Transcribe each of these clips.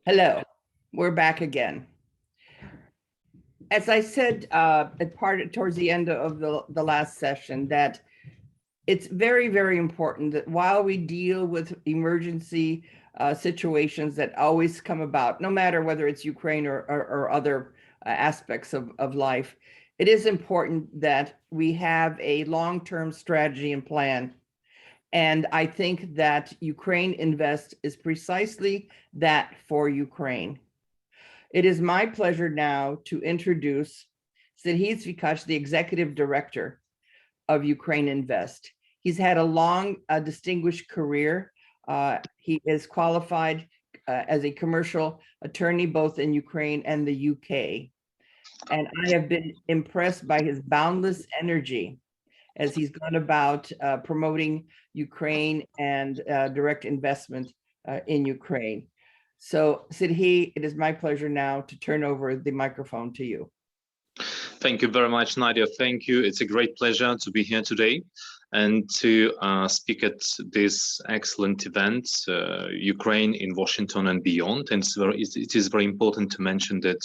Hello, we're back again. As I said towards the end of the last session, that it's very, very important that while we deal with emergency situations that always come about, no matter whether it's Ukraine or other aspects of life, it is important that we have a long-term strategy and plan. And I think that UkraineInvest is precisely that for Ukraine. It is my pleasure now to introduce Sirhis Vikash, the Executive Director of UkraineInvest. He's had a long, distinguished career. He is qualified as a commercial attorney, both in Ukraine and the UK. And I have been impressed by his boundless energy as he's gone about promoting Ukraine and direct investment in Ukraine. So Sirhi, it is my pleasure now to turn over the microphone to you. Thank you very much, Nadia. Thank you. It's a great pleasure to be here today and to speak at this excellent event, Ukraine in Washington and beyond. And it is very important to mention that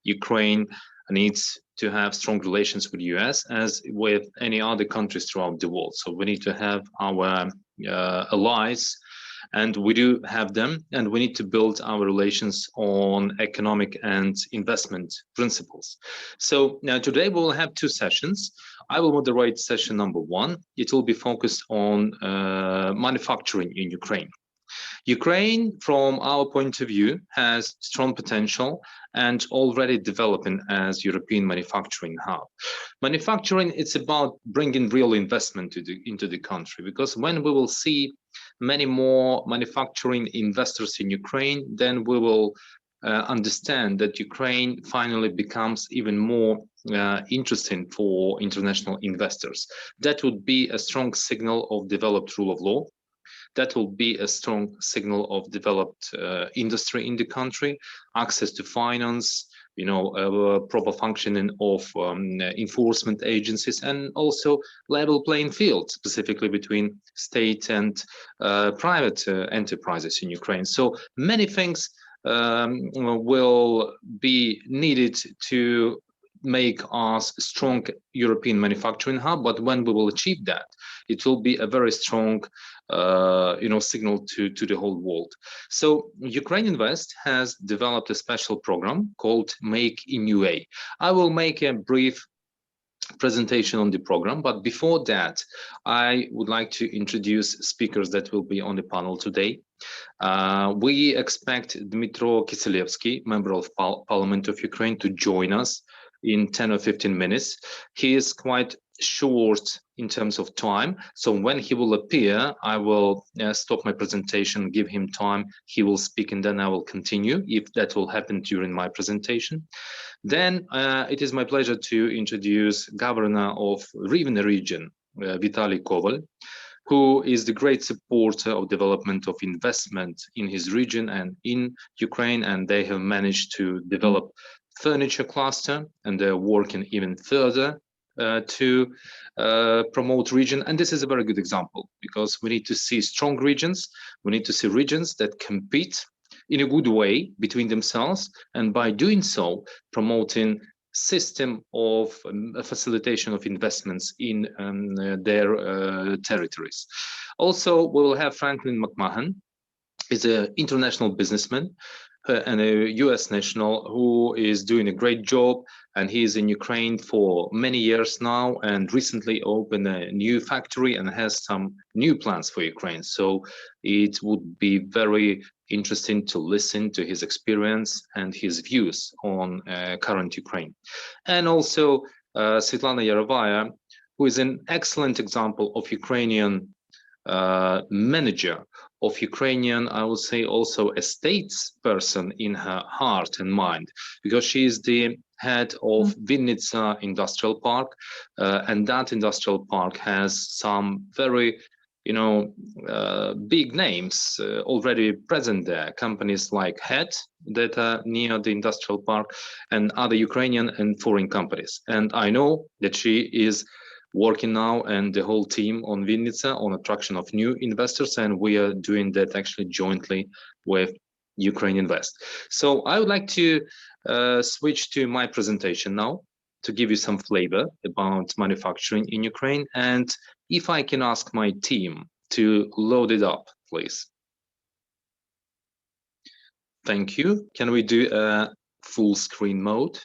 Ukraine needs to have strong relations with the US as with any other countries throughout the world. So we need to have our allies, and we do have them, and we need to build our relations on economic and investment principles. So now today we will have two sessions. I will moderate session number one. It will be focused on manufacturing in Ukraine. Ukraine, from our point of view, has strong potential and already developing as European manufacturing hub. Manufacturing, it's about bringing real investment into the country, because when we will see many more manufacturing investors in Ukraine, then we will understand that Ukraine finally becomes even more interesting for international investors. That would be a strong signal of developed rule of law. That will be a strong signal of developed industry in the country, access to finance, proper functioning of enforcement agencies, and also level playing field, specifically between state and private enterprises in Ukraine. So many things will be needed to make us a strong European manufacturing hub, but when we will achieve that, it will be a very strong signal to the whole world. So UkraineInvest has developed a special program called Make in UA. I will make a brief presentation on the program, but before that, I would like to introduce speakers that will be on the panel today. We expect Dmytro Kiselevsky, Member of Parliament of Ukraine, to join us in 10 or 15 minutes. He is quite short in terms of time, so when he will appear, I will stop my presentation, give him time, he will speak, and then I will continue, if that will happen during my presentation. Then it is my pleasure to introduce Governor of Rivne region, Vitaly Koval, who is the great supporter of development of investment in his region and in Ukraine, and they have managed to develop furniture cluster, and they're working even further to promote region. And this is a very good example, because we need to see strong regions. We need to see regions that compete in a good way between themselves, and by doing so, promoting system of facilitation of investments in their territories. Also, we will have Franklin McMahon. He's an international businessman and a US national who is doing a great job, and he is in Ukraine for many years now, and recently opened a new factory and has some new plans for Ukraine. So it would be very interesting to listen to his experience and his views on current Ukraine. And also Svetlana Yarovaya, who is an excellent example of Ukrainian manager, of Ukrainian, I would say also a statesperson in her heart and mind, because she is the head of Vinnytsia Industrial Park, and that industrial park has some very big names already present there, companies like HET that are near the industrial park, and other Ukrainian and foreign companies. And I know that she is working now and the whole team on Vinnytsia on attraction of new investors, and we are doing that actually jointly with UkraineInvest. So I would like to switch to my presentation now to give you some flavor about manufacturing in Ukraine. And if I can ask my team to load it up, please. Thank you. Can we do a full screen mode?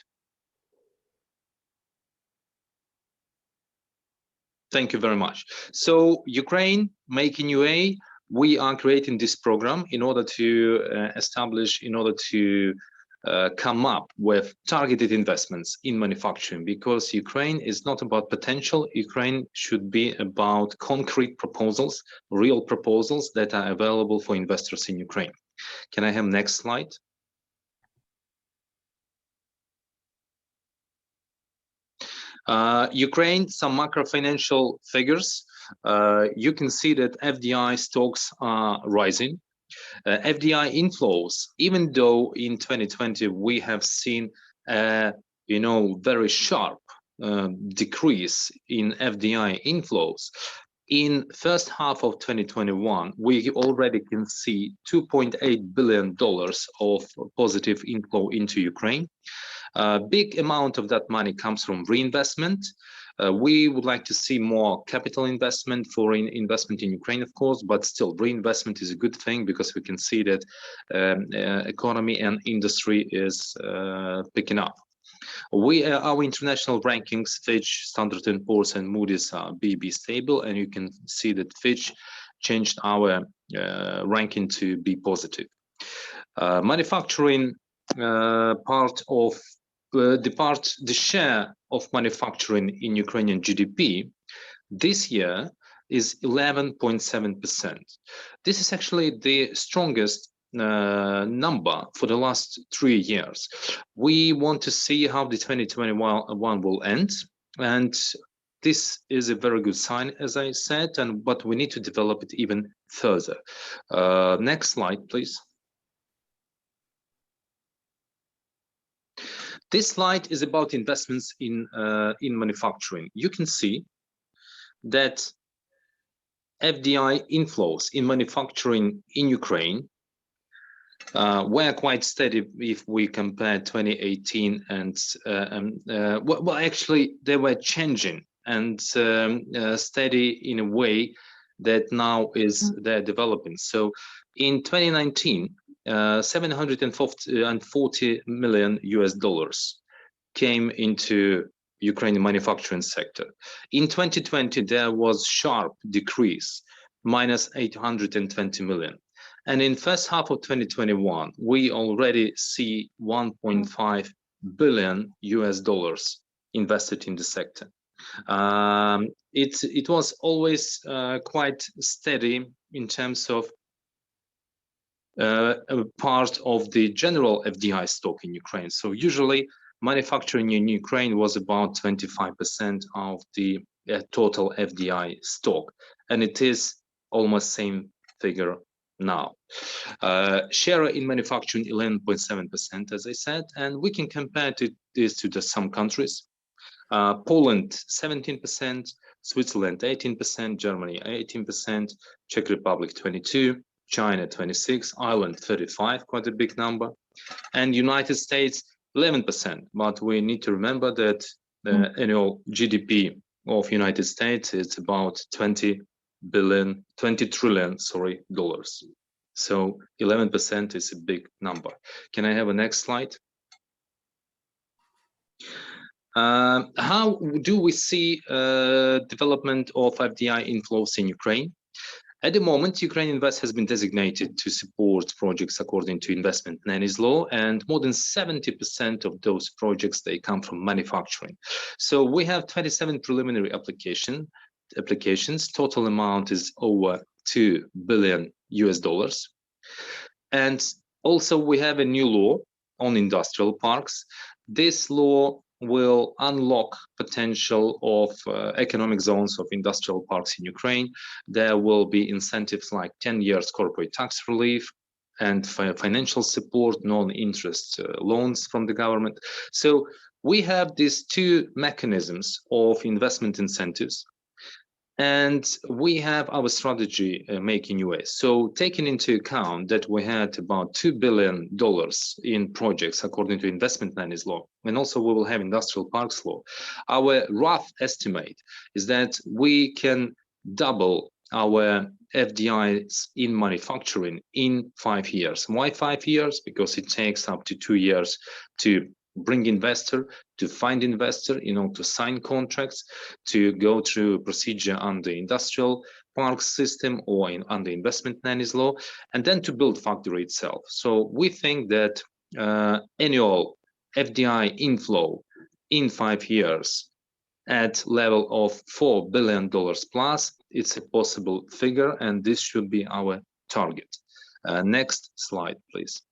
Thank you very much. So Ukraine, Making UA, we are creating this program in order to come up with targeted investments in manufacturing, because Ukraine is not about potential. Ukraine should be about concrete proposals, real proposals that are available for investors in Ukraine. Can I have next slide? Ukraine, some macro financial figures. You can see that FDI stocks are rising. FDI inflows, even though in 2020 we have seen very sharp decrease in FDI inflows. In first half of 2021, we already can see $2.8 billion of positive inflow into Ukraine. A big amount of that money comes from reinvestment. We would like to see more capital investment, foreign investment in Ukraine, of course, but still reinvestment is a good thing because we can see that economy and industry is picking up. Our international rankings, Fitch, Standard & Poor's, and Moody's are BB stable, and you can see that Fitch changed our ranking to be positive. Manufacturing the share of manufacturing in Ukrainian GDP this year is 11.7%. This is actually the strongest number for the last 3 years. We want to see how the 2021 will end, and this is a very good sign, as I said, but we need to develop it even further. Next slide, please. This slide is about investments in manufacturing. You can see that FDI inflows in manufacturing in Ukraine were quite steady if we compare 2018 and well, actually they were changing and steady in a way that now they're developing. So in 2019, $740 million came into Ukrainian manufacturing sector. In 2020, there was sharp decrease, minus 820 million. And in first half of 2021, we already see $1.5 billion invested in the sector. It was always quite steady in terms of a part of the general FDI stock in Ukraine. So usually manufacturing in Ukraine was about 25% of the total FDI stock, and it is almost same figure now. Share in manufacturing 11.7%, as I said, and we can compare this to some countries. Poland 17%, Switzerland 18%, Germany 18%, Czech Republic 22%, China 26%, Ireland 35%, quite a big number, and United States 11%. But we need to remember that the annual GDP of United States is about $20 trillion, dollars. So 11% is a big number. Can I have a next slide? How do we see development of FDI inflows in Ukraine? At the moment, UkraineInvest has been designated to support projects according to investment nannies law, and more than 70% of those projects, they come from manufacturing. So we have 27 preliminary applications. Total amount is over $2 billion. And also we have a new law on industrial parks. This law will unlock potential of economic zones of industrial parks in Ukraine. There will be incentives like 10 years corporate tax relief and financial support, non-interest loans from the government. So we have these two mechanisms of investment incentives. And we have our strategy Make in US. So taking into account that we had about $2 billion in projects according to investment nannies law, and also we will have industrial parks law, our rough estimate is that we can double our FDIs in manufacturing in 5 years. Why 5 years? Because it takes up to 2 years to bring investor, to find investor, to sign contracts, to go through procedure under industrial park system or under investment nannies law, and then to build factory itself. So we think that annual FDI inflow in 5 years at level of $4 billion plus, it's a possible figure, and this should be our target. Next slide, please.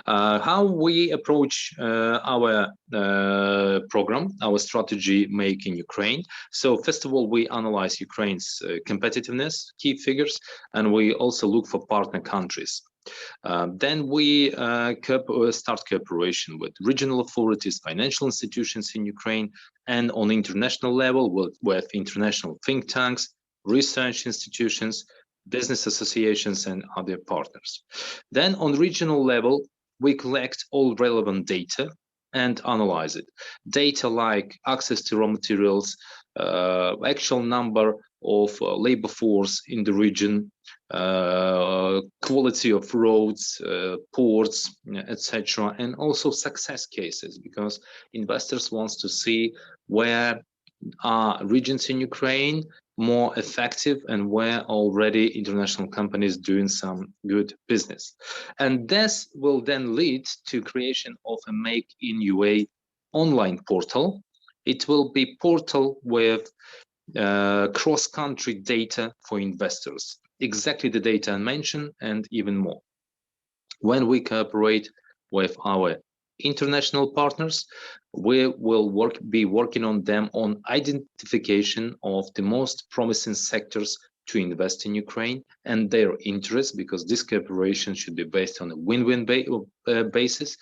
How we approach our program, our strategy Make in Ukraine. So first of all, we analyze Ukraine's competitiveness, key figures, and we also look for partner countries. Then we start cooperation with regional authorities, financial institutions in Ukraine, and on international level with international think tanks, research institutions, business associations, and other partners. Then on regional level, we collect all relevant data and analyze it. Data like access to raw materials, actual number of labor force in the region, quality of roads, ports, etc., and also success cases, because investors want to see where are regions in Ukraine more effective and where already international companies doing some good business. And this will then lead to creation of a Make in UA online portal. It will be portal with cross-country data for investors, exactly the data I mentioned and even more. When we cooperate with our international partners, we will be working on them on identification of the most promising sectors to invest in Ukraine and their interests, because this cooperation should be based on a win-win basis.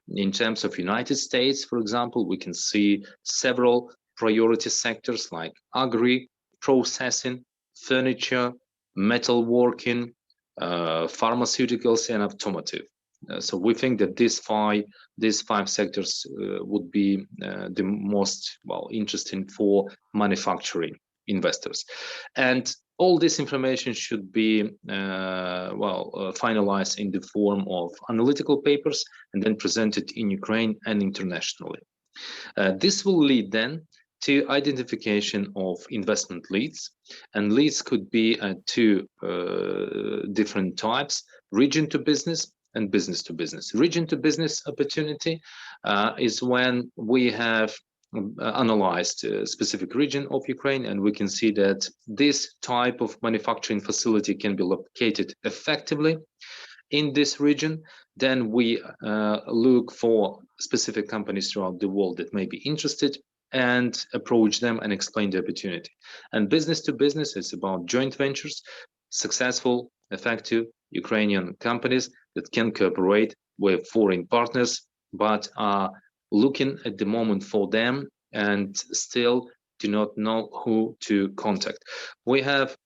In terms of United States, for example, we can see several priority sectors like agri, processing, furniture, metalworking, pharmaceuticals, and automotive. So we think that these five sectors would be the most interesting for manufacturing investors, and all this information should be finalized in the form of analytical papers and then presented in Ukraine and internationally. This will lead then to identification of investment leads, and leads could be two different types: region to business and business to business. Region to business opportunity is when we have analyzed a specific region of Ukraine and we can see that this type of manufacturing facility can be located effectively in this region. Then we look for specific companies throughout the world that may be interested and approach them and explain the opportunity. And business to business is about joint ventures, successful, effective Ukrainian companies that can cooperate with foreign partners, but are looking at the moment for them and still do not know who to contact. We have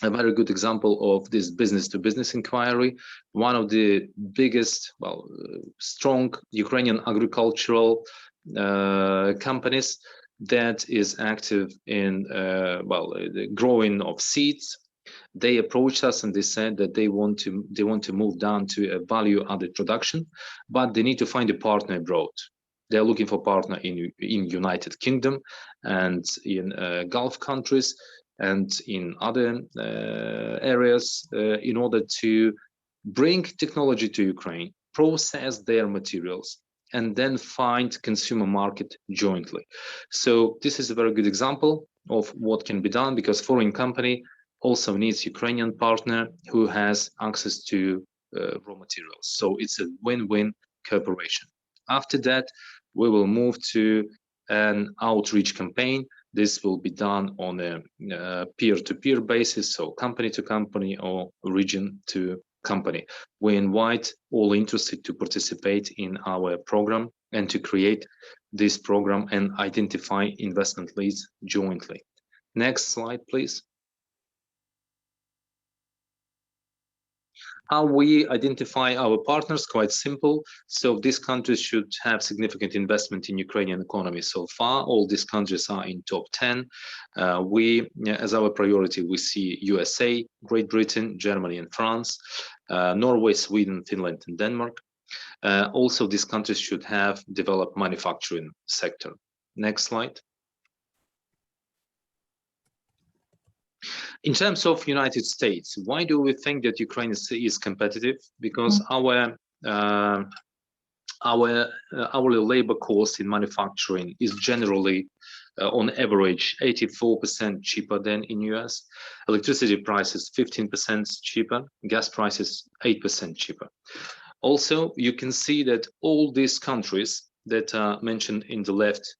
a very good example of this business to business inquiry. One of the biggest, strong Ukrainian agricultural companies that is active in the growing of seeds. They approached us and they said that they want to move down to a value added production, but they need to find a partner abroad. They're looking for a partner in United Kingdom and in Gulf countries and in other areas in order to bring technology to Ukraine, process their materials, and then find consumer market jointly. So this is a very good example of what can be done, because foreign company also needs Ukrainian partner who has access to raw materials. So it's a win-win cooperation. After that, we will move to an outreach campaign. This will be done on a peer-to-peer basis, so company to company or region to company. We invite all interested to participate in our program, and to create this program and identify investment leads jointly. Next slide, please. How we identify our partners, quite simple. So these countries should have significant investment in Ukrainian economy so far. All these countries are in top 10. As our priority, we see USA, Great Britain, Germany and France, Norway, Sweden, Finland and Denmark. Also, these countries should have developed manufacturing sector. Next slide. In terms of United States, why do we think that Ukraine is competitive? Because our hourly labor cost in manufacturing is generally on average 84% cheaper than in US. Electricity prices 15% cheaper, gas prices 8% cheaper. Also, you can see that all these countries that are mentioned in the left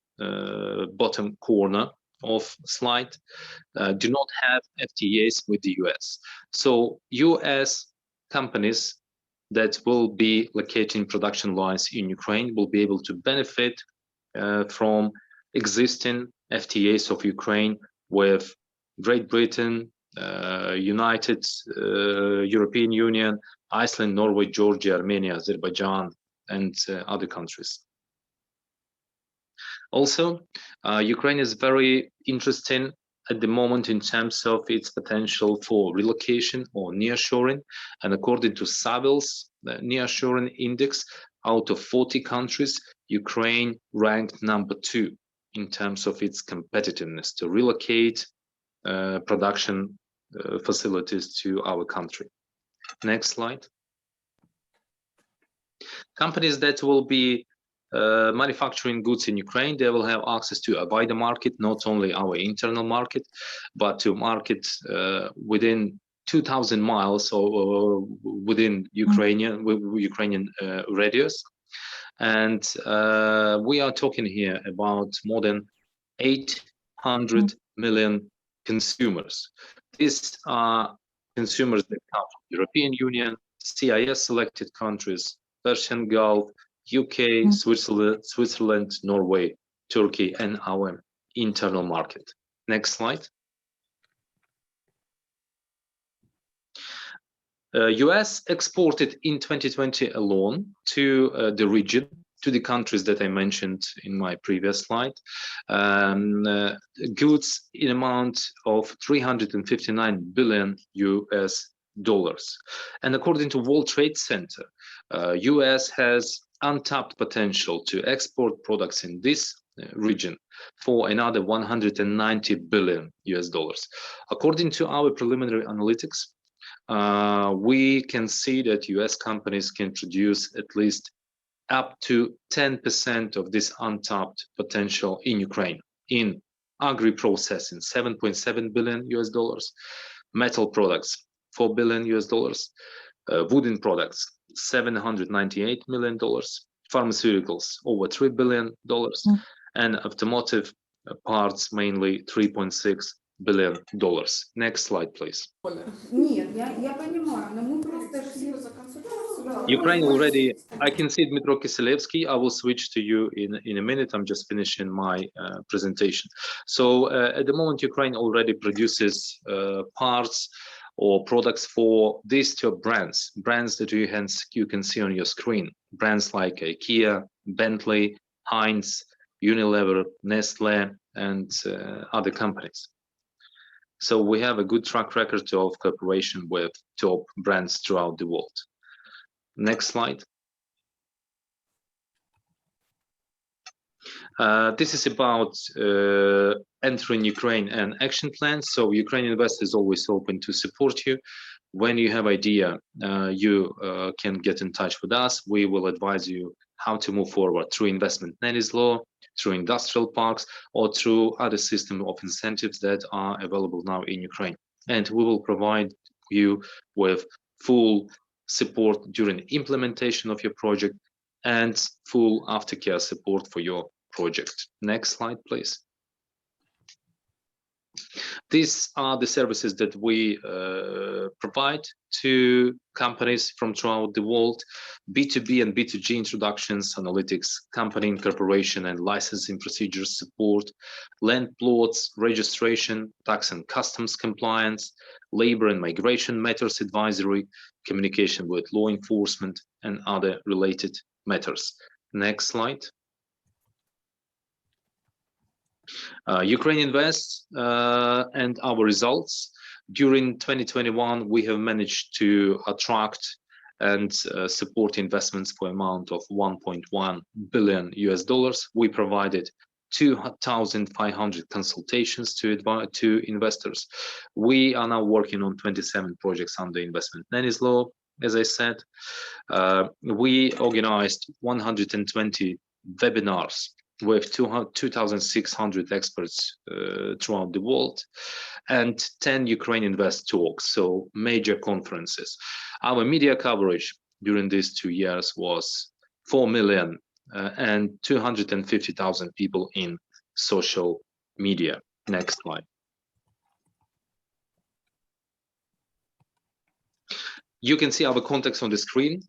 bottom corner of slide do not have FTAs with the US. So US companies that will be locating production lines in Ukraine will be able to benefit from existing FTAs of Ukraine with Great Britain, United European Union, Iceland, Norway, Georgia, Armenia, Azerbaijan, and other countries. Also, Ukraine is very interesting at the moment in terms of its potential for relocation or nearshoring. And according to Savills nearshoring index, out of 40 countries, Ukraine ranked #2 in terms of its competitiveness to relocate production facilities to our country. Next slide. Companies that will be manufacturing goods in Ukraine, they will have access to a wider market, not only our internal market, but to market within 2,000 miles or within Ukrainian radius. And we are talking here about more than 800 million consumers. These are consumers that come from European Union, CIS selected countries, Persian Gulf, UK, Switzerland, Norway, Turkey, and our internal market. Next slide. US exported in 2020 alone to the region, to the countries that I mentioned in my previous slide, goods in amount of $359 billion. And according to World Trade Center, US has untapped potential to export products in this region for another $190 billion. According to our preliminary analytics, we can see that US companies can produce at least up to 10% of this untapped potential in Ukraine. In agri-processing, $7.7 billion, metal products, $4 billion, wooden products, $798 million, pharmaceuticals, over $3 billion, and automotive parts, mainly $3.6 billion. Next slide, please. Ukraine already, I can see Dmitro Kiselevsky. I will switch to you in a minute. I'm just finishing my presentation. So at the moment, Ukraine already produces parts or products for these two brands that you can see on your screen. Brands like Kia, Bentley, Heinz, Unilever, Nestle, and other companies. So we have a good track record of cooperation with top brands throughout the world. Next slide. This is about entering Ukraine and action plans. So UkraineInvest is always open to support you. When you have idea, you can get in touch with us. We will advise you how to move forward through investment nannies law, through industrial parks, or through other system of incentives that are available now in Ukraine. And we will provide you with full support during implementation of your project and full aftercare support for your project. Next slide, please. These are the services that we provide to companies from throughout the world: B2B and B2G introductions, analytics, company incorporation and licensing procedures support, land plots, registration, tax and customs compliance, labor and migration matters advisory, communication with law enforcement, and other related matters. Next slide. UkraineInvest and our results. During 2021, we have managed to attract and support investments for amount of $1.1 billion. We provided 2,500 consultations to investors. We are now working on 27 projects under investment nannies law. As I said, we organized 120 webinars with 2,600 experts throughout the world, and 10 UkraineInvest talks, so major conferences. Our media coverage during these 2 years was 4 million and 250,000 people in social media. Next slide. You can see our contacts on the screen.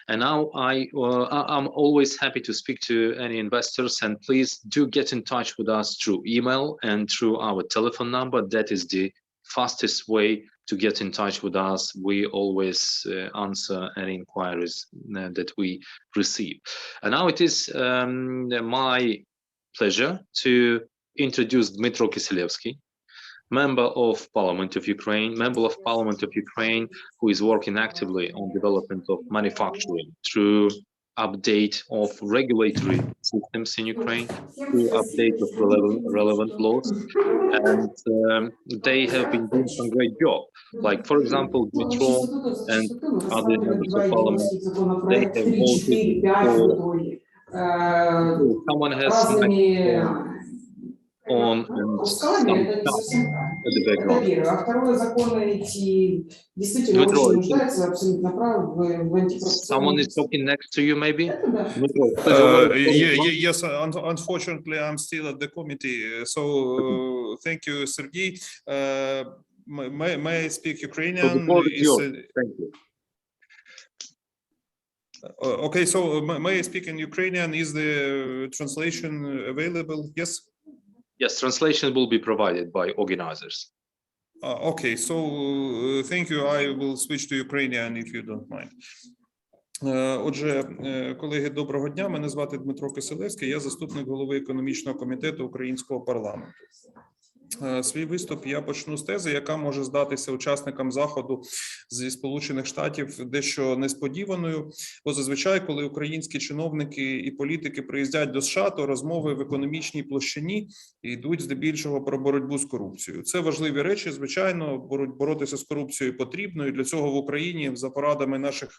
And now I'm always happy to speak to any investors, and please do get in touch with us through email and through our telephone number. That is the fastest way to get in touch with us. We always answer any inquiries that we receive. And now it is my pleasure to introduce Dmytro Kiselevsky, Member of Parliament of Ukraine, who is working actively on development of manufacturing through update of regulatory systems in Ukraine, through update of relevant laws, and they have been doing some great job. Like, for example, Dmytro and other members of Parliament, they have voted for. Someone has on and some at the background. Dmytro, someone is talking next to you, maybe? Yes, unfortunately, I'm still at the committee. So thank you, Sergey. May I speak Ukrainian? Thank you. Okay, so may I speak in Ukrainian? Is the translation available? Yes? Yes, translation will be provided by organizers. Okay, so thank you. I will switch to Ukrainian if you don't mind. Отже, колеги, доброго дня. Мене звати Дмитро Киселевський. Я заступник голови економічного комітету Українського парламенту. Свій виступ я почну з тези, яка може здатися учасникам заходу зі Сполучених Штатів дещо несподіваною, бо зазвичай, коли українські чиновники і політики приїздять до США, то розмови в економічній площині йдуть здебільшого про боротьбу з корупцією. Це важливі речі, звичайно, боротися з корупцією потрібно, і для цього в Україні за порадами наших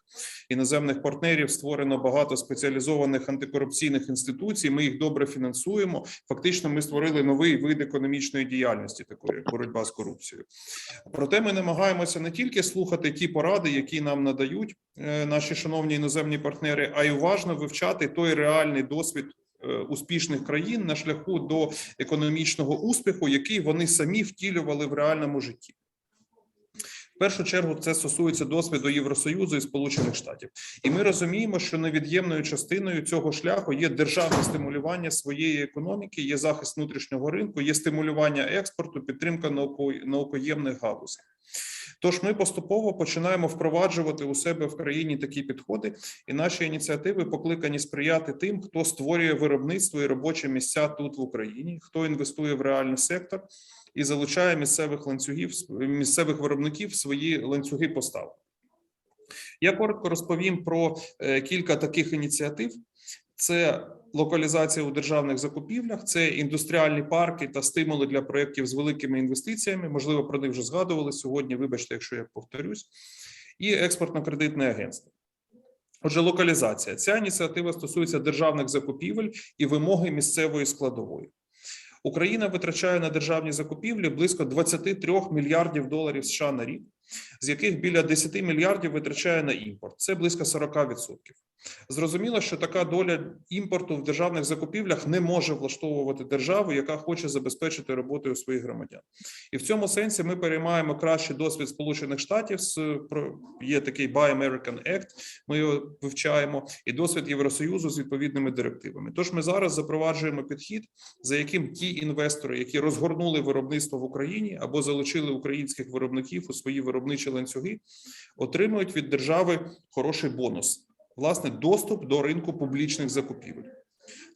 іноземних партнерів створено багато спеціалізованих антикорупційних інституцій, ми їх добре фінансуємо, фактично ми створили новий вид економічної діяльності, такої як боротьба з корупцією. Проте ми намагаємося не тільки слухати ті поради, які нам надають наші шановні іноземні партнери, а й уважно вивчати той реальний досвід успішних країн на шляху до економічного успіху, який вони самі втілювали в реальному житті. В першу чергу це стосується досвіду Євросоюзу і Сполучених Штатів. І ми розуміємо, що невід'ємною частиною цього шляху є державне стимулювання своєї економіки, є захист внутрішнього ринку, є стимулювання експорту, підтримка наукоємних галузей. Тож ми поступово починаємо впроваджувати у себе в країні такі підходи, і наші ініціативи покликані сприяти тим, хто створює виробництво і робочі місця тут в Україні, хто інвестує в реальний сектор і залучає місцевих виробників в свої ланцюги поставок. Я коротко розповім про кілька таких ініціатив. Це локалізація у державних закупівлях, це індустріальні парки та стимули для проєктів з великими інвестиціями, можливо, про них вже згадували сьогодні, вибачте, якщо я повторюсь, і експортно-кредитне агентство. Отже, локалізація. Ця ініціатива стосується державних закупівель і вимоги місцевої складової. Україна витрачає на державні закупівлі близько 23 мільярдів доларів США на рік, з яких біля 10 мільярдів витрачає на імпорт. Це близько 40%. Зрозуміло, що така доля імпорту в державних закупівлях не може влаштовувати державу, яка хоче забезпечити роботою своїх громадян. І в цьому сенсі ми переймаємо кращий досвід Сполучених Штатів, є такий Buy American Act, ми його вивчаємо, і досвід Євросоюзу з відповідними директивами. Тож ми зараз запроваджуємо підхід, за яким ті інвестори, які розгорнули виробництво в Україні або залучили українських виробників у свої виробничі ланцюги, отримують від держави хороший бонус. Власне, доступ до ринку публічних закупівель.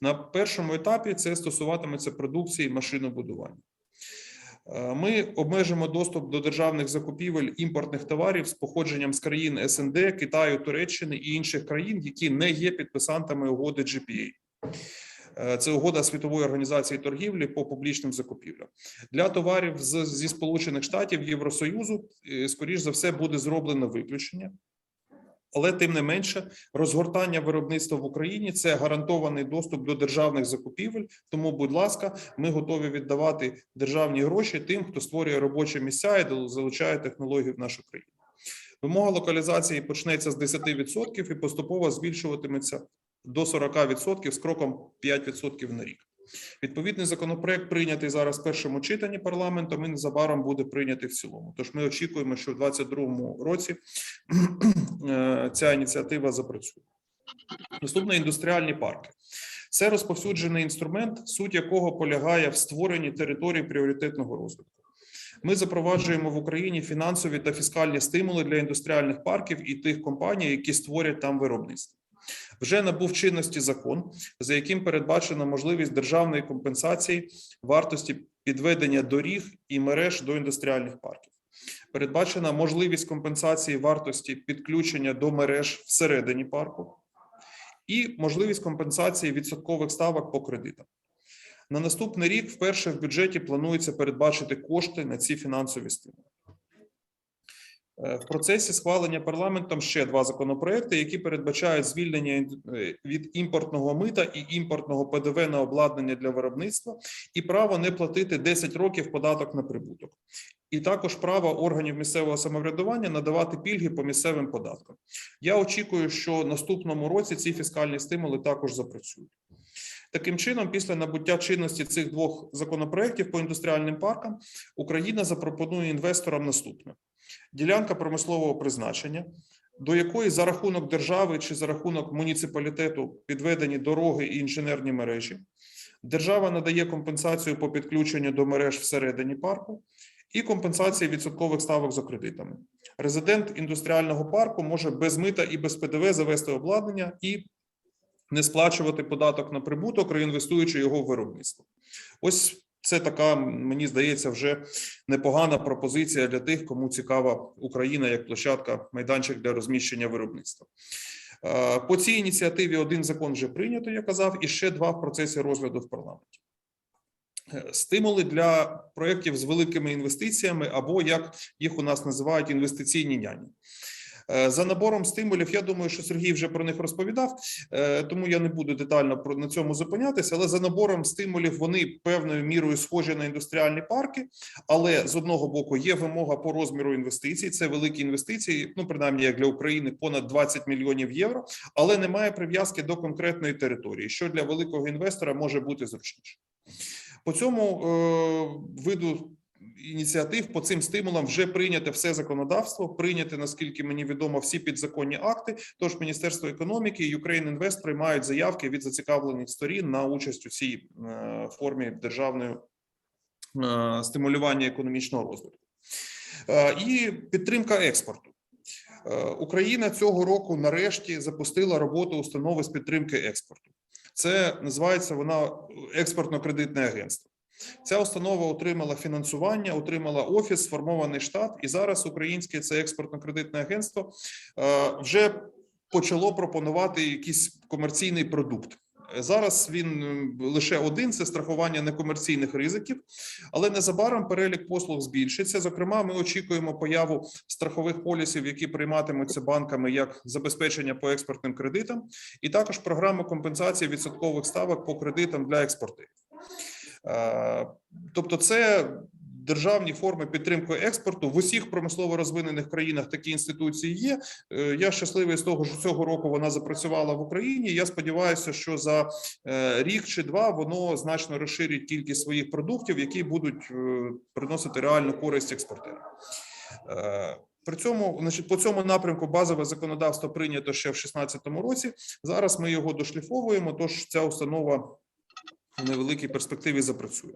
На першому етапі це стосуватиметься продукції машинобудування. Ми обмежимо доступ до державних закупівель імпортних товарів з походженням з країн СНД, Китаю, Туреччини і інших країн, які не є підписантами угоди GPA. Це угода Світової організації торгівлі по публічним закупівлям. Для товарів зі Сполучених Штатів, Євросоюзу, скоріш за все, буде зроблено виключення. Але, тим не менше, розгортання виробництва в Україні – це гарантований доступ до державних закупівель. Тому, будь ласка, ми готові віддавати державні гроші тим, хто створює робочі місця і залучає технології в нашу країну. Вимога локалізації почнеться з 10% і поступово збільшуватиметься до 40% з кроком 5% на рік. Відповідний законопроект прийнятий зараз в першому читанні парламентом і незабаром буде прийнятий в цілому. Тож ми очікуємо, що в 2022 році ця ініціатива запрацює. Наступне – індустріальні парки. Це розповсюджений інструмент, суть якого полягає в створенні територій пріоритетного розвитку. Ми запроваджуємо в Україні фінансові та фіскальні стимули для індустріальних парків і тих компаній, які створять там виробництво. Вже набув чинності закон, за яким передбачена можливість державної компенсації вартості підведення доріг і мереж до індустріальних парків. Передбачена можливість компенсації вартості підключення до мереж всередині парку і можливість компенсації відсоткових ставок по кредитам. На наступний рік вперше в бюджеті планується передбачити кошти на ці фінансові стимули. В процесі схвалення парламентом ще два законопроекти, які передбачають звільнення від імпортного мита і імпортного ПДВ на обладнання для виробництва і право не платити 10 років податок на прибуток. І також право органів місцевого самоврядування надавати пільги по місцевим податкам. Я очікую, що наступному році ці фіскальні стимули також запрацюють. Таким чином, після набуття чинності цих двох законопроєктів по індустріальним паркам, Україна запропонує інвесторам наступне. Ділянка промислового призначення, до якої за рахунок держави чи за рахунок муніципалітету підведені дороги і інженерні мережі. Держава надає компенсацію по підключенню до мереж всередині парку і компенсації відсоткових ставок за кредитами. Резидент індустріального парку може без мита і без ПДВ завести обладнання і не сплачувати податок на прибуток, реінвестуючи його в виробництво. Ось це така, мені здається, вже непогана пропозиція для тих, кому цікава Україна як площадка, майданчик для розміщення виробництва. По цій ініціативі один закон вже прийнято, я казав, і ще два в процесі розгляду в парламенті. Стимули для проєктів з великими інвестиціями або, як їх у нас називають, інвестиційні няні. За набором стимулів, я думаю, що Сергій вже про них розповідав, тому я не буду детально на цьому зупинятися, але за набором стимулів вони певною мірою схожі на індустріальні парки, але з одного боку є вимога по розміру інвестицій, це великі інвестиції, ну принаймні як для України, понад 20 мільйонів євро, але немає прив'язки до конкретної території, що для великого інвестора може бути зручніше. По цьому виду ініціатив, по цим стимулам вже прийняте все законодавство, прийняте, наскільки мені відомо, всі підзаконні акти, тож Міністерство економіки і UkraineInvest приймають заявки від зацікавлених сторін на участь у цій формі державного стимулювання економічного розвитку. І підтримка експорту. Україна цього року нарешті запустила роботу установи з підтримки експорту. Це називається вона експортно-кредитне агентство. Ця установа отримала фінансування, отримала офіс, сформований штат, і зараз українське це експортно-кредитне агентство вже почало пропонувати якийсь комерційний продукт. Зараз він лише один – це страхування некомерційних ризиків, але незабаром перелік послуг збільшиться. Зокрема, ми очікуємо появу страхових полісів, які прийматимуться банками як забезпечення по експортним кредитам, і також програму компенсації відсоткових ставок по кредитам для експортерів. Тобто це державні форми підтримки експорту. В усіх промислово розвинених країнах такі інституції є. Я щасливий з того, що цього року вона запрацювала в Україні. Я сподіваюся, що за рік чи два воно значно розширить кількість своїх продуктів, які будуть приносити реальну користь експортерам. При цьому, значить, по цьому напрямку базове законодавство прийнято ще в 2016 році. Зараз ми його дошліфовуємо, тож ця установа в невеликій перспективі запрацює.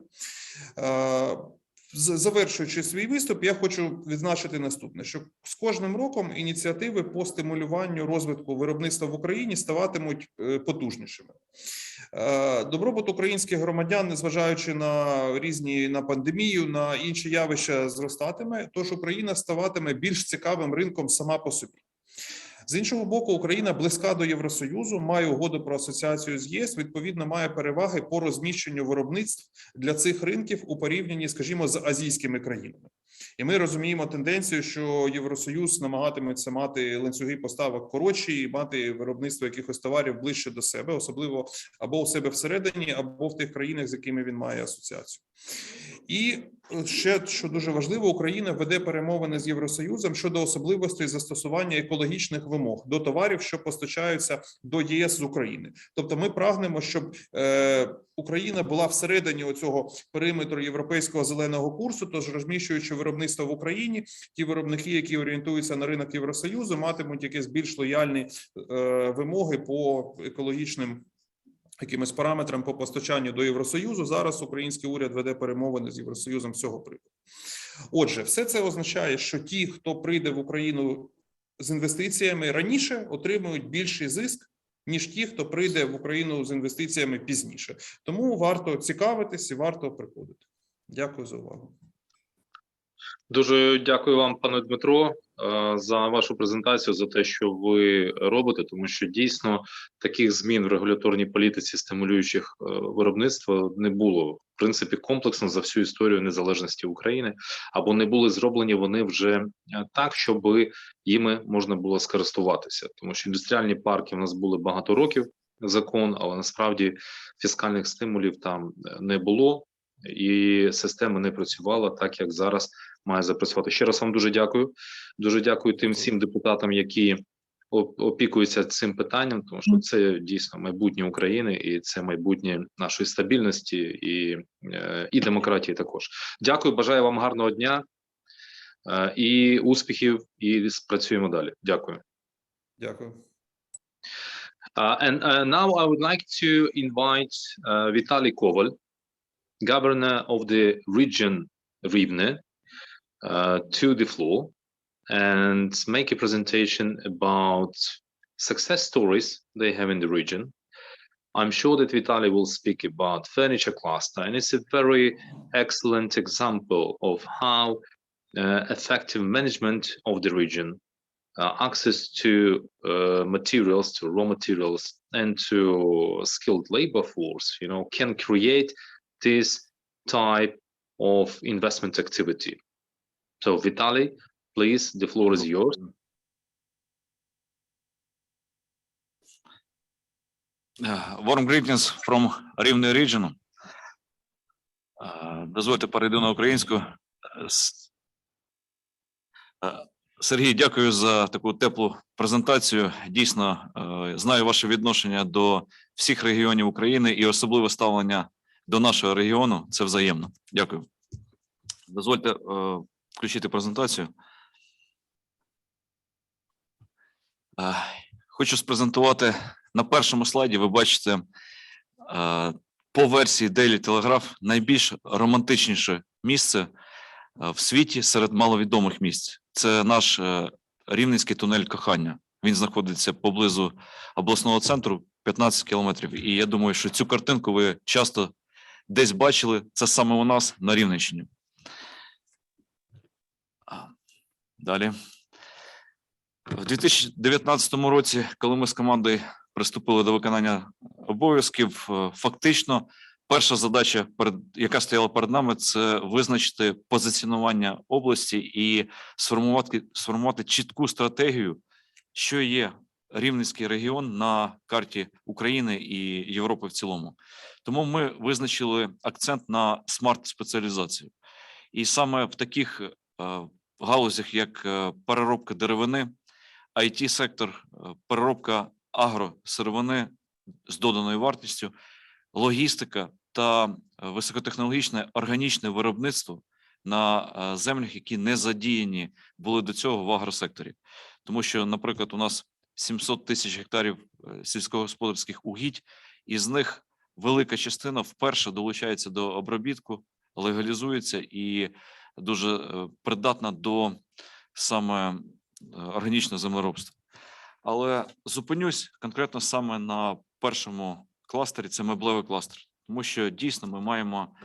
Завершуючи свій виступ, я хочу відзначити наступне, що з кожним роком ініціативи по стимулюванню розвитку виробництва в Україні ставатимуть потужнішими. Добробут українських громадян, незважаючи на пандемію, на інші явища, зростатиме, тож Україна ставатиме більш цікавим ринком сама по собі. З іншого боку, Україна близька до Євросоюзу, має угоду про асоціацію з ЄС, відповідно, має переваги по розміщенню виробництв для цих ринків у порівнянні, скажімо, з азійськими країнами. І ми розуміємо тенденцію, що Євросоюз намагатиметься мати ланцюги поставок коротші і мати виробництво якихось товарів ближче до себе, особливо або у себе всередині, або в тих країнах, з якими він має асоціацію. І ще, що дуже важливо, Україна веде перемовини з Євросоюзом щодо особливостей застосування екологічних вимог до товарів, що постачаються до ЄС з України. Тобто ми прагнемо, щоб Україна була всередині оцього периметру європейського зеленого курсу, тож розміщуючи виробництво в Україні, ті виробники, які орієнтуються на ринок Євросоюзу, матимуть якісь більш лояльні вимоги по екологічним якимось параметрам по постачанню до Євросоюзу. Зараз український уряд веде перемовини з Євросоюзом з цього приводу. Отже, все це означає, що ті, хто прийде в Україну з інвестиціями раніше, отримують більший зиск, ніж ті, хто прийде в Україну з інвестиціями пізніше. Тому варто цікавитись і варто приходити. Дякую за увагу. Дуже дякую вам, пане Дмитро, за вашу презентацію, за те, що ви робите, тому що дійсно таких змін в регуляторній політиці, стимулюючих виробництво, не було, в принципі, комплексно за всю історію незалежності України, або не були зроблені вони вже так, щоб їми можна було скористуватися. Тому що індустріальні парки в нас були багато років, закон, але насправді фіскальних стимулів там не було, і система не працювала так, як зараз має запрацювати. Ще раз вам дуже дякую. Дуже дякую тим всім депутатам, які опікуються цим питанням, тому що це дійсно майбутнє України, і це майбутнє нашої стабільності і демократії також. Дякую, бажаю вам гарного дня і успіхів, і спрацюємо далі. Дякую. Дякую. And now I would like to invite Vitaly Koval, governor of the region Rivne, to the floor and make a presentation about success stories they have in the region. I'm sure that Vitaly will speak about furniture cluster, and it's a very excellent example of how effective management of the region, access to materials, to raw materials, and to skilled labor force, can create this type of investment activity. So, Vitaly, please, the floor is yours. Warm greetings from Rivne region. Дозвольте перейду на українську. Сергій, дякую за таку теплу презентацію. Дійсно, знаю ваше відношення до всіх регіонів України і особливе ставлення до нашого регіону. Це взаємно. Дякую. Дозвольте включити презентацію. Хочу спрезентувати на першому слайді. Ви бачите по версії Daily Telegraph найбільш романтичніше місце в світі серед маловідомих місць. Це наш Рівненський тунель кохання. Він знаходиться поблизу обласного центру, 15 кілометрів. І я думаю, що цю картинку ви часто десь бачили. Це саме у нас на Рівненщині. Далі. В 2019 році, коли ми з командою приступили до виконання обов'язків, фактично перша задача, яка стояла перед нами, це визначити позиціонування області і сформувати чітку стратегію, що є Рівненський регіон на карті України і Європи в цілому. Тому ми визначили акцент на смарт-спеціалізацію. І саме в таких галузях, як переробка деревини, IT-сектор, переробка агросировини з доданою вартістю, логістика та високотехнологічне органічне виробництво на землях, які не задіяні були до цього в агросекторі. Тому що, наприклад, у нас 700 тисяч гектарів сільськогосподарських угідь, із них велика частина вперше долучається до обробітку, легалізується і дуже придатна до саме органічного землеробства. Але зупинюсь конкретно саме на першому кластері, це меблевий кластер, тому що дійсно ми маємо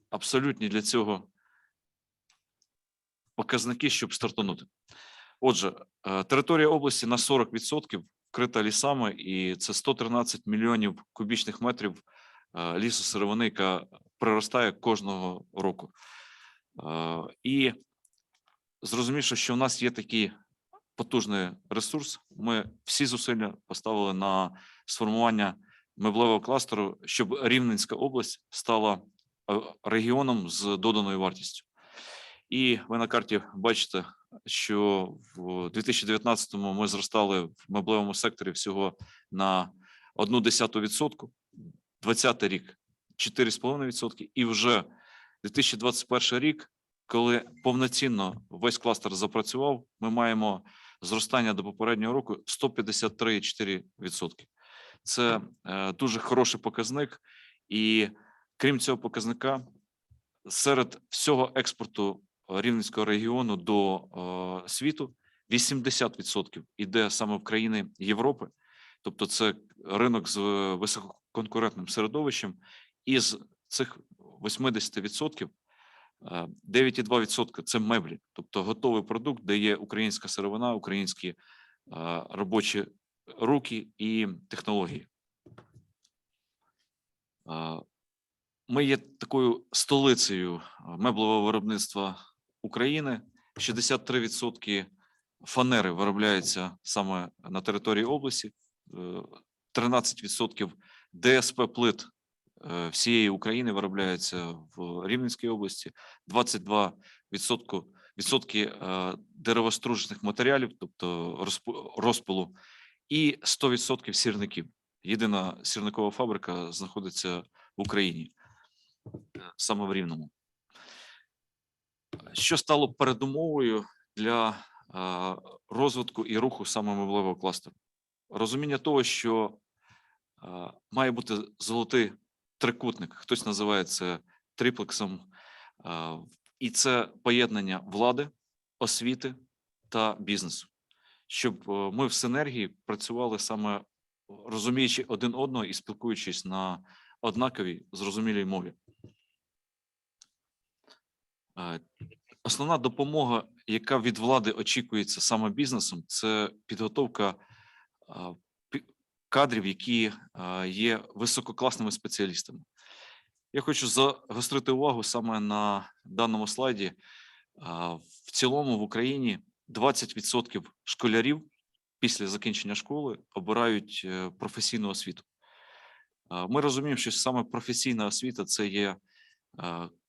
абсолютні для цього показники, щоб стартанути. Отже, територія області на 40% вкрита лісами, і це 113 мільйонів кубічних метрів лісосировини, яка приростає кожного року. І зрозумівши, що в нас є такий потужний ресурс, ми всі зусилля поставили на сформування меблевого кластеру, щоб Рівненська область стала регіоном з доданою вартістю. І ви на карті бачите, що в 2019-му ми зростали в меблевому секторі всього на 0,1%, 2020 рік 4,5%, і вже 2021 рік, коли повноцінно весь кластер запрацював, ми маємо зростання до попереднього року 153,4%. Це дуже хороший показник, і крім цього показника, серед всього експорту Рівненського регіону до світу 80% іде саме в країни Європи, тобто це ринок з висококонкурентним середовищем, і з цих 80% 9,2% – це меблі, тобто готовий продукт, де є українська сировина, українські робочі руки і технології. Ми є такою столицею меблевого виробництва України. 63% фанери виробляється саме на території області, 13% ДСП плит всієї України виробляється в Рівненській області, 22% деревостружених матеріалів, тобто розпилу, і 100% сірників. Єдина сірникова фабрика знаходиться в Україні, саме в Рівному. Що стало передумовою для розвитку і руху саме меблевого кластеру? Розуміння того, що має бути золотий трикутник, хтось називає це триплексом, і це поєднання влади, освіти та бізнесу, щоб ми в синергії працювали саме розуміючи один одного і спілкуючись на однаковій, зрозумілій мові. Основна допомога, яка від влади очікується саме бізнесом, це підготовка кадрів, які є висококласними спеціалістами. Я хочу загострити увагу саме на даному слайді. В цілому в Україні 20% школярів після закінчення школи обирають професійну освіту. Ми розуміємо, що саме професійна освіта – це є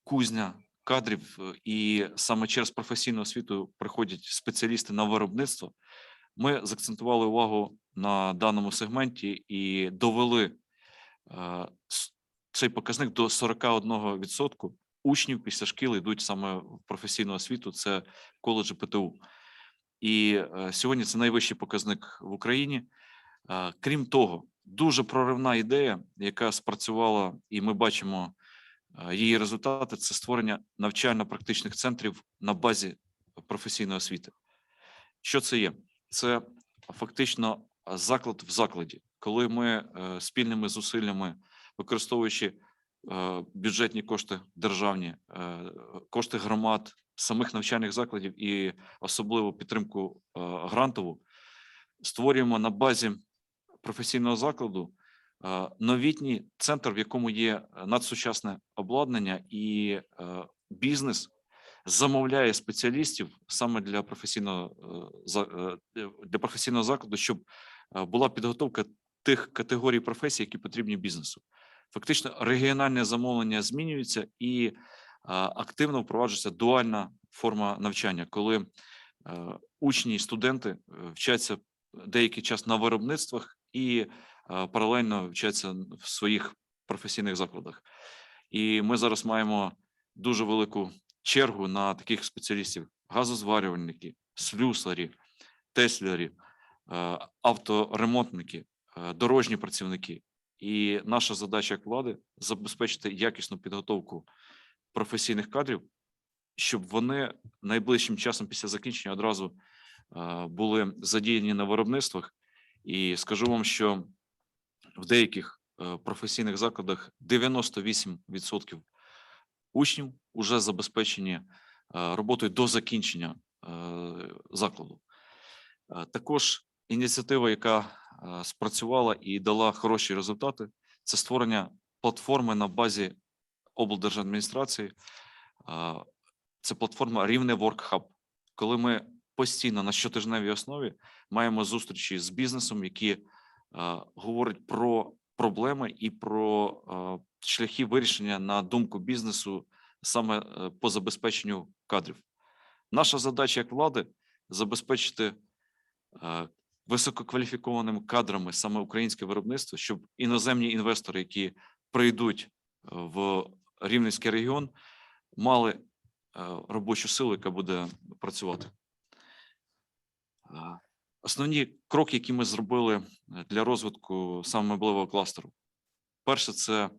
кузня кадрів, і саме через професійну освіту приходять спеціалісти на виробництво. Ми закцентували увагу на даному сегменті і довели цей показник до 41% учнів після шкіл йдуть саме в професійну освіту, це коледжі ПТУ. І сьогодні це найвищий показник в Україні. Крім того, дуже проривна ідея, яка спрацювала, і ми бачимо її результати, це створення навчально-практичних центрів на базі професійної освіти. Що це є? Це фактично заклад в закладі, коли ми спільними зусиллями, використовуючи бюджетні кошти державні, кошти громад, самих навчальних закладів і особливо підтримку грантову, створюємо на базі професійного закладу новітній центр, в якому є надсучасне обладнання, і бізнес замовляє спеціалістів саме для професійного закладу, щоб була підготовка тих категорій професій, які потрібні бізнесу. Фактично регіональне замовлення змінюється, і активно впроваджується дуальна форма навчання, коли учні і студенти вчаться деякий час на виробництвах і паралельно вчаться в своїх професійних закладах. І ми зараз маємо дуже велику чергу на таких спеціалістів: газозварювальники, слюсарі, теслярі, авторемонтники, дорожні працівники. І наша задача як влади – забезпечити якісну підготовку професійних кадрів, щоб вони найближчим часом після закінчення одразу були задіяні на виробництвах. І скажу вам, що в деяких професійних закладах 98% учнів вже забезпечені роботою до закінчення закладу. Також ініціатива, яка спрацювала і дала хороші результати, це створення платформи на базі облдержадміністрації. Це платформа Рівне Work Hub, коли ми постійно на щотижневій основі маємо зустрічі з бізнесом, які говорять про проблеми і про шляхи вирішення, на думку бізнесу, саме по забезпеченню кадрів. Наша задача як влади – забезпечити висококваліфікованими кадрами саме українське виробництво, щоб іноземні інвестори, які прийдуть в Рівненський регіон, мали робочу силу, яка буде працювати. Основні кроки, які ми зробили для розвитку саме меблевого кластеру. Перше – це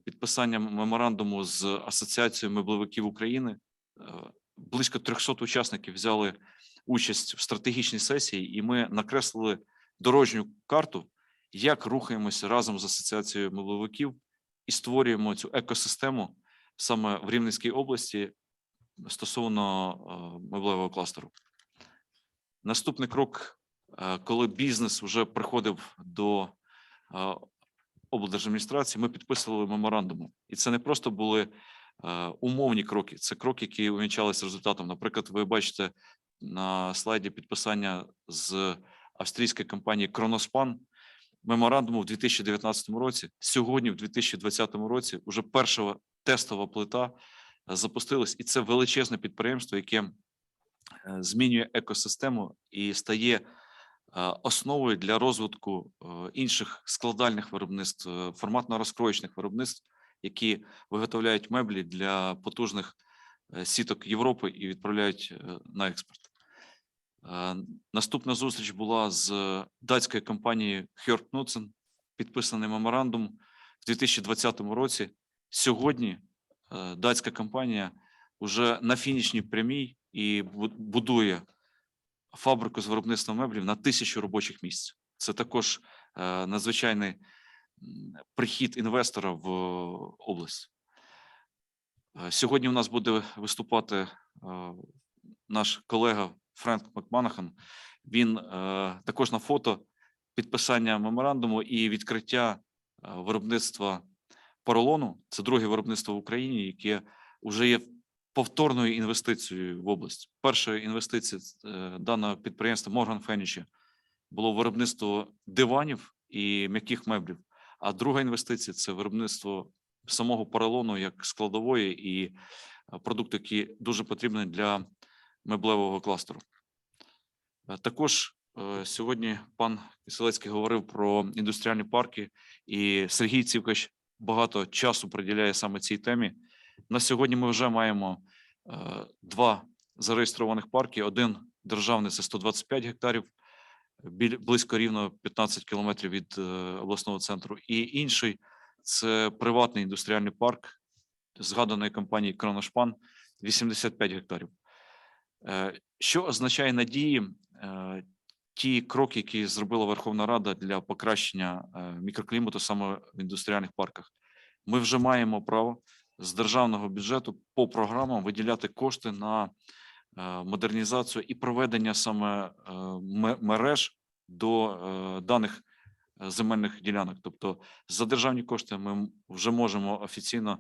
підписання меморандуму з Асоціацією меблевиків України. Близько 300 учасників взяли участь в стратегічній сесії, і ми накреслили дорожню карту, як рухаємося разом з Асоціацією меблевиків і створюємо цю екосистему саме в Рівненській області стосовно меблевого кластеру. Наступний крок, коли бізнес вже приходив до облдержадміністрації, ми підписували меморандуми. І це не просто були умовні кроки, це кроки, які увінчалися результатом. Наприклад, ви бачите на слайді підписання з австрійської компанії Kronospan меморандуму в 2019 році. Сьогодні, в 2020 році, вже перша тестова плита запустилась, і це величезне підприємство, яке змінює екосистему і стає основою для розвитку інших складальних виробництв, форматно-розкроєчних виробництв, які виготовляють меблі для потужних сіток Європи і відправляють на експорт. Наступна зустріч була з датською компанією Hjort Knudsen, підписаний меморандум в 2020 році. Сьогодні датська компанія вже на фінішній прямій і будує фабрику з виробництва меблів на 1000 робочих місць. Це також надзвичайний прихід інвестора в область. Сьогодні у нас буде виступати наш колега Френк Макманахан. Він також на фото підписання меморандуму і відкриття виробництва поролону. Це друге виробництво в Україні, яке вже є повторною інвестицією в область. Перша інвестиція даного підприємства Морган Фенічі було виробництво диванів і м'яких меблів, а друга інвестиція – це виробництво самого поролону як складової і продукту, які дуже потрібні для меблевого кластеру. Також сьогодні пан Киселецький говорив про індустріальні парки, і Сергій Цівкач багато часу приділяє саме цій темі. На сьогодні ми вже маємо 2 зареєстрованих парки. Один державний – це 125 гектарів, близько рівно 15 кілометрів від обласного центру. І інший – це приватний індустріальний парк згаданої компанії Kronospan, 85 гектарів. Що означає надії? Ті кроки, які зробила Верховна Рада для покращення мікроклімату саме в індустріальних парках. Ми вже маємо право з державного бюджету по програмам виділяти кошти на модернізацію і проведення саме мереж до даних земельних ділянок. Тобто за державні кошти ми вже можемо офіційно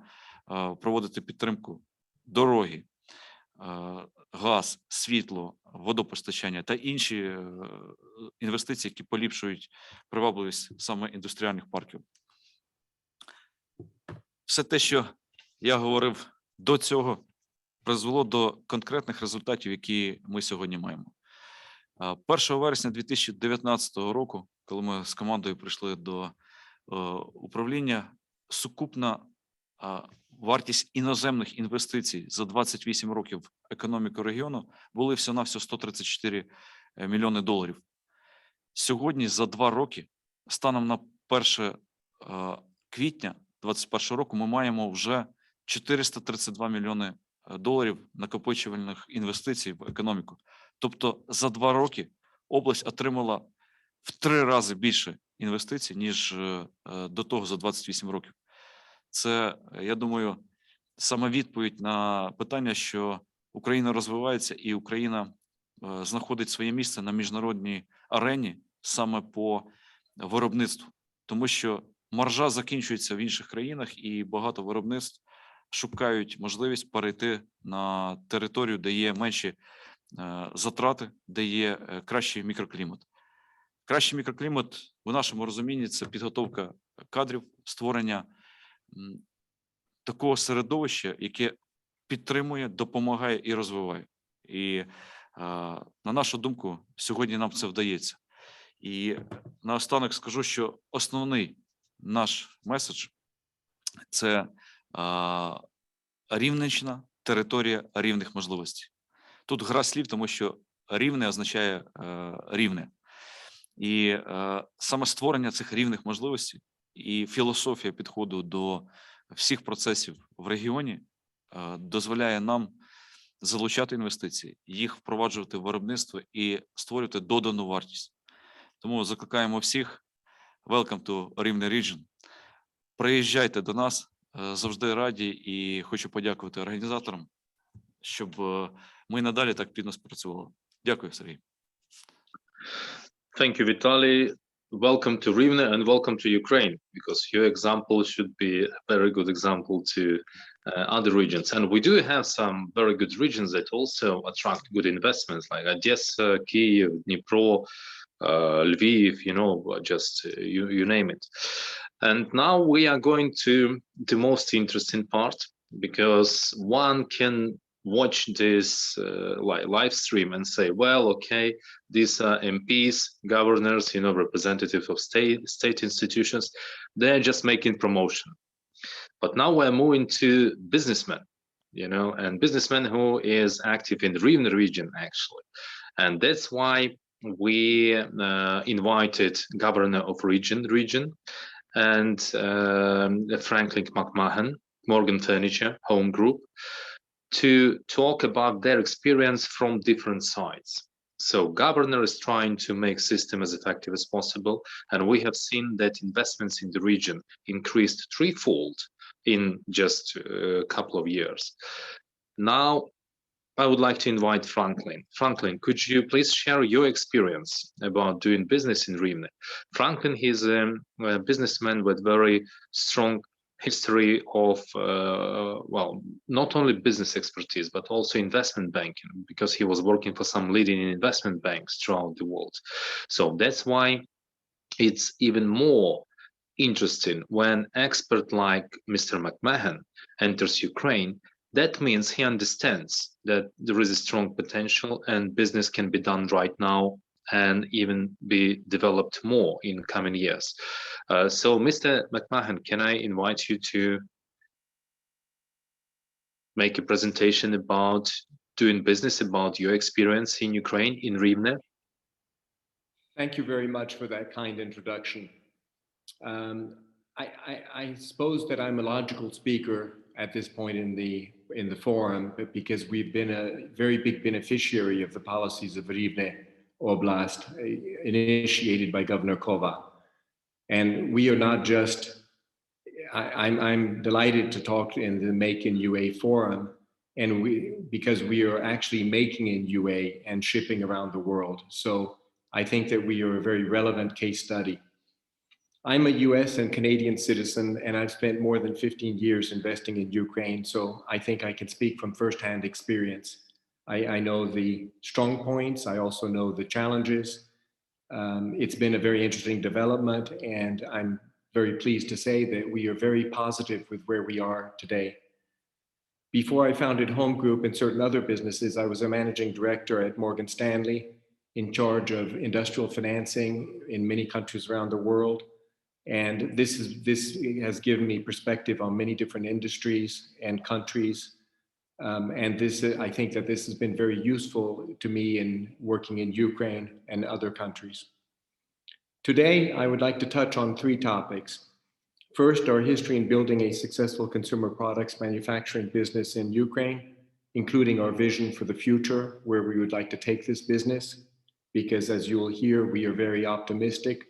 проводити підтримку дороги, газ, світло, водопостачання та інші інвестиції, які поліпшують привабливість саме індустріальних парків. Все те, що я говорив до цього призвело до конкретних результатів, які ми сьогодні маємо. 1 вересня 2019 року, коли ми з командою прийшли до управління, сукупна вартість іноземних інвестицій за 28 років в економіку регіону були всього-навсього 134 мільйони доларів. Сьогодні за 2 роки, станом на 1 квітня 2021 року, ми маємо вже 432 мільйони доларів накопичувальних інвестицій в економіку. Тобто за 2 роки область отримала в 3 рази більше інвестицій, ніж до того за 28 років. Це, я думаю, саме відповідь на питання, що Україна розвивається і Україна знаходить своє місце на міжнародній арені саме по виробництву. Тому що маржа закінчується в інших країнах і багато виробництв шукають можливість перейти на територію, де є менші затрати, де є кращий мікроклімат. Кращий мікроклімат в нашому розумінні – це підготовка кадрів, створення такого середовища, яке підтримує, допомагає і розвиває. І на нашу думку, сьогодні нам це вдається. І наостанок скажу, що основний наш меседж – це Рівненщина, територія рівних можливостей. Тут гра слів, тому що рівне означає рівне. І саме створення цих рівних можливостей і філософія підходу до всіх процесів в регіоні дозволяє нам залучати інвестиції, їх впроваджувати в виробництво і створювати додану вартість. Тому закликаємо всіх, welcome to Rivne Region. Приїжджайте до нас, завжди раді, і хочу подякувати організаторам, щоб ми надалі так плідно спрацювали. Дякую, Сергій. Thank you, Vitaly. Welcome to Rivne and welcome to Ukraine, because your example should be a very good example to other regions. And we do have some very good regions that also attract good investments, like Odessa, Kyiv, Dnipro, Lviv, you know, just you name it. And now we are going to the most interesting part, because one can watch this live stream and say, well, okay, these are MPs, governors, you know, representatives of state institutions, they're just making promotion. But now we're moving to businessmen, you know, and businessmen who is active in the Rivne region, actually. And that's why we invited governor of region and Franklin McMahon, Morgan Furniture, Home Group, to talk about their experience from different sides. So governor is trying to make system as effective as possible, and we have seen that investments in the region increased threefold in just a couple of years. Now, I would like to invite Franklin. Franklin, could you please share your experience about doing business in Rivne? Franklin, he's a businessman with very strong history of, well, not only business expertise, but also investment banking, because he was working for some leading investment banks throughout the world. So that's why it's even more interesting when expert like Mr. McMahon enters Ukraine. That means he understands that there is a strong potential and business can be done right now and even be developed more in coming years. So, Mr. McMahon, can I invite you to make a presentation about doing business, about your experience in Ukraine, in Rivne? Thank you very much for that kind introduction. I suppose that I'm a logical speaker at this point in the forum, because we've been a very big beneficiary of the policies of Rivne Oblast, initiated by Governor Kova. And we are not just, I'm delighted to talk in the Make in UA forum, and because we are actually making in UA and shipping around the world. So I think that we are a very relevant case study. I'm a US and Canadian citizen, and I've spent more than 15 years investing in Ukraine, so I think I can speak from firsthand experience. I know the strong points, I also know the challenges. It's been a very interesting development, and I'm very pleased to say that we are very positive with where we are today. Before I founded Home Group and certain other businesses, I was a managing director at Morgan Stanley, in charge of industrial financing in many countries around the world. And this has given me perspective on many different industries and countries. I think that this has been very useful to me in working in Ukraine and other countries. Today, I would like to touch on three topics. First, our history in building a successful consumer products manufacturing business in Ukraine, including our vision for the future, where we would like to take this business, because as you will hear, we are very optimistic.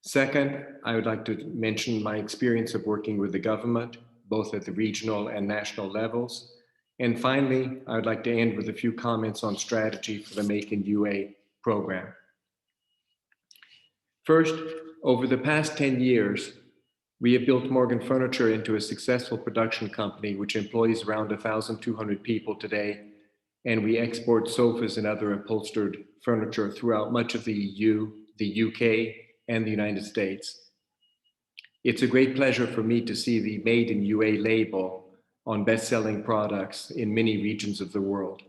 Second, I would like to mention my experience of working with the government, both at the regional and national levels. And finally, I would like to end with a few comments on strategy for the Make in UA program. First, over the past 10 years, we have built Morgan Furniture into a successful production company which employs around 1,200 people today, and we export sofas and other upholstered furniture throughout much of the EU, the UK, and the United States. It's a great pleasure for me to see the Made in UA label on best-selling products in many regions of the world.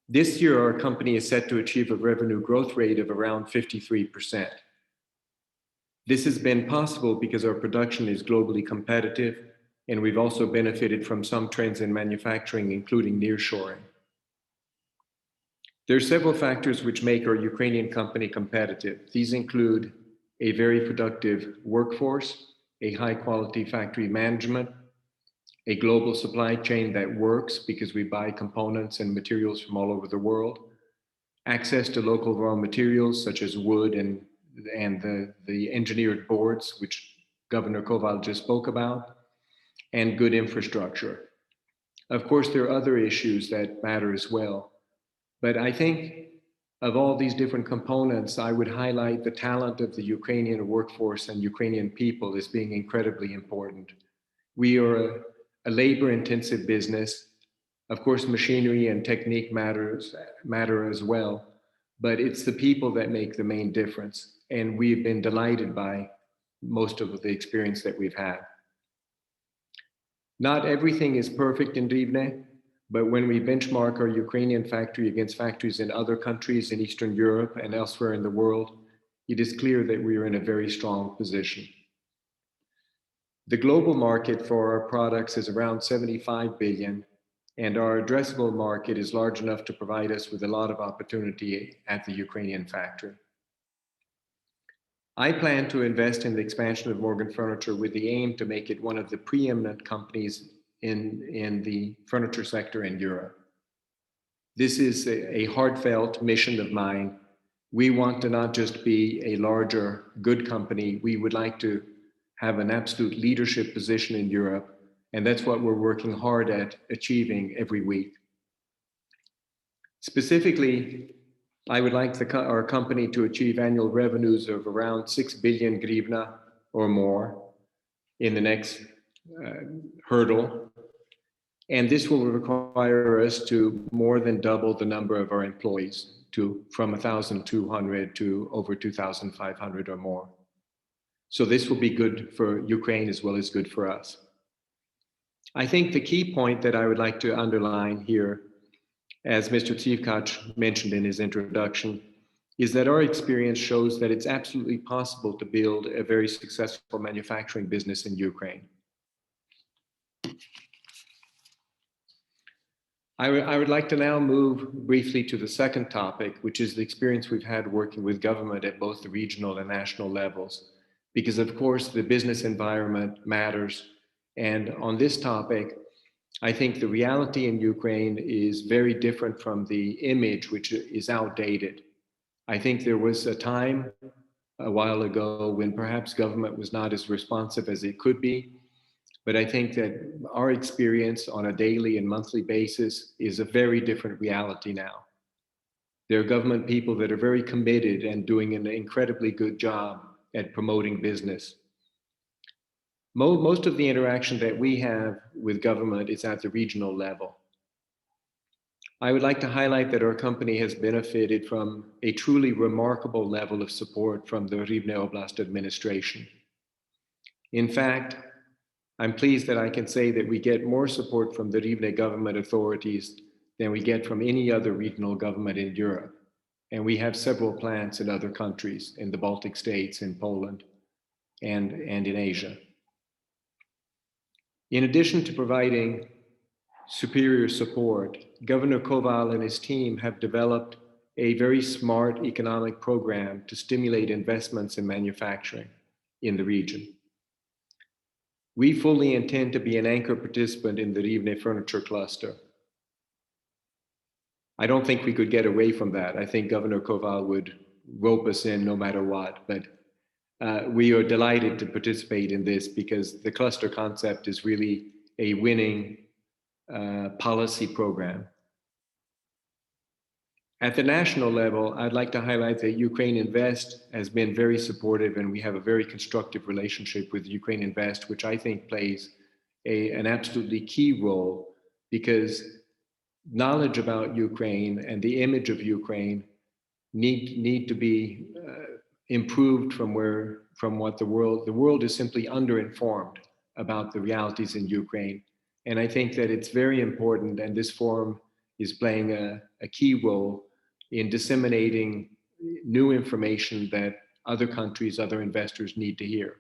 This year, our company is set to achieve a revenue growth rate of around 53%. This has been possible because our production is globally competitive, and we've also benefited from some trends in manufacturing, including nearshoring. There are several factors which make our Ukrainian company competitive. These include a very productive workforce, a high-quality factory management, a global supply chain that works because we buy components and materials from all over the world, access to local raw materials such as wood and the engineered boards, which Governor Koval just spoke about, and good infrastructure. Of course, there are other issues that matter as well, but I think of all these different components, I would highlight the talent of the Ukrainian workforce and Ukrainian people as being incredibly important. We are a labor-intensive business. Of course, machinery and technique matter as well, but it's the people that make the main difference. And we've been delighted by most of the experience that we've had. Not everything is perfect in Rivne, but when we benchmark our Ukrainian factory against factories in other countries in Eastern Europe and elsewhere in the world, it is clear that we are in a very strong position. The global market for our products is around 75 billion, and our addressable market is large enough to provide us with a lot of opportunity at the Ukrainian factory. I plan to invest in the expansion of Morgan Furniture with the aim to make it one of the preeminent companies in the furniture sector in Europe. This is a heartfelt mission of mine. We want to not just be a larger, good company, we would like to have an absolute leadership position in Europe, and that's what we're working hard at achieving every week. Specifically, I would like our company to achieve annual revenues of around 6 billion hryvnia or more in the next hurdle. And this will require us to more than double the number of our employees from 1,200 to over 2,500 or more. So this will be good for Ukraine as well as good for us. I think the key point that I would like to underline here, as Mr. Tsivkach mentioned in his introduction, is that our experience shows that it's absolutely possible to build a very successful manufacturing business in Ukraine. I would like to now move briefly to the second topic, which is the experience we've had working with government at both the regional and national levels, because of course the business environment matters. And on this topic, I think the reality in Ukraine is very different from the image, which is outdated. I think there was a time a while ago when perhaps government was not as responsive as it could be. But I think that our experience on a daily and monthly basis is a very different reality now. There are government people that are very committed and doing an incredibly good job at promoting business. Most of the interaction that we have with government is at the regional level. I would like to highlight that our company has benefited from a truly remarkable level of support from the Rivne Oblast administration. In fact, I'm pleased that I can say that we get more support from the Rivne government authorities than we get from any other regional government in Europe. And we have several plants in other countries, in the Baltic states, in Poland, and in Asia. In addition to providing superior support, Governor Koval and his team have developed a very smart economic program to stimulate investments in manufacturing in the region. We fully intend to be an anchor participant in the Rivne furniture cluster. I don't think we could get away from that. I think Governor Koval would rope us in no matter what, but we are delighted to participate in this because the cluster concept is really a winning policy program. At the national level, I'd like to highlight that UkraineInvest has been very supportive, and we have a very constructive relationship with UkraineInvest, which I think plays an absolutely key role, because knowledge about Ukraine and the image of Ukraine need to be improved from what the world is simply underinformed about the realities in Ukraine. And I think that it's very important, and this forum is playing a key role in disseminating new information that other countries, other investors need to hear.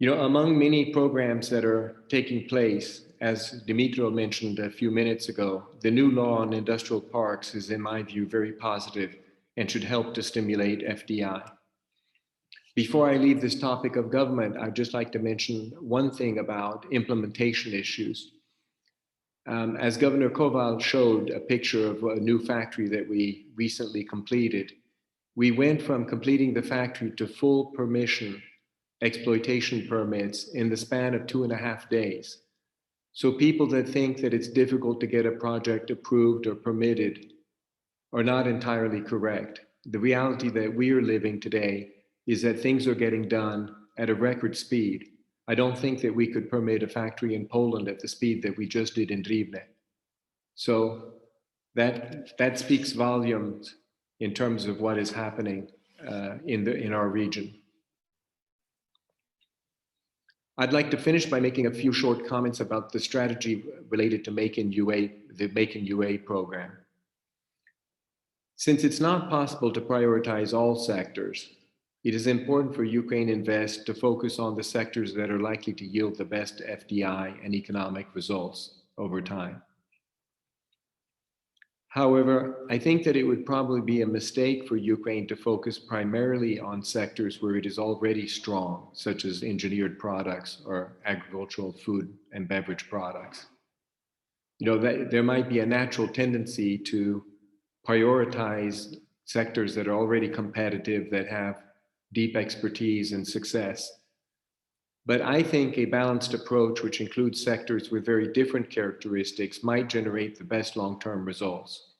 You know, among many programs that are taking place, as Dimitro mentioned a few minutes ago, the new law on industrial parks is, in my view, very positive and should help to stimulate FDI. Before I leave this topic of government, I'd just like to mention one thing about implementation issues. As Governor Koval showed a picture of a new factory that we recently completed, we went from completing the factory to full permission exploitation permits in the span of 2.5 days. So people that think that it's difficult to get a project approved or permitted are not entirely correct. The reality that we are living today is that things are getting done at a record speed. I don't think that we could permit a factory in Poland at the speed that we just did in Rivne. So that speaks volumes in terms of what is happening in our region. I'd like to finish by making a few short comments about the strategy related to the Make in UA program. Since it's not possible to prioritize all sectors, it is important for UkraineInvest to focus on the sectors that are likely to yield the best FDI and economic results over time. However, I think that it would probably be a mistake for Ukraine to focus primarily on sectors where it is already strong, such as engineered products or agricultural food and beverage products. You know, there might be a natural tendency to prioritize sectors that are already competitive, that have deep expertise and success. But I think a balanced approach, which includes sectors with very different characteristics, might generate the best long-term results.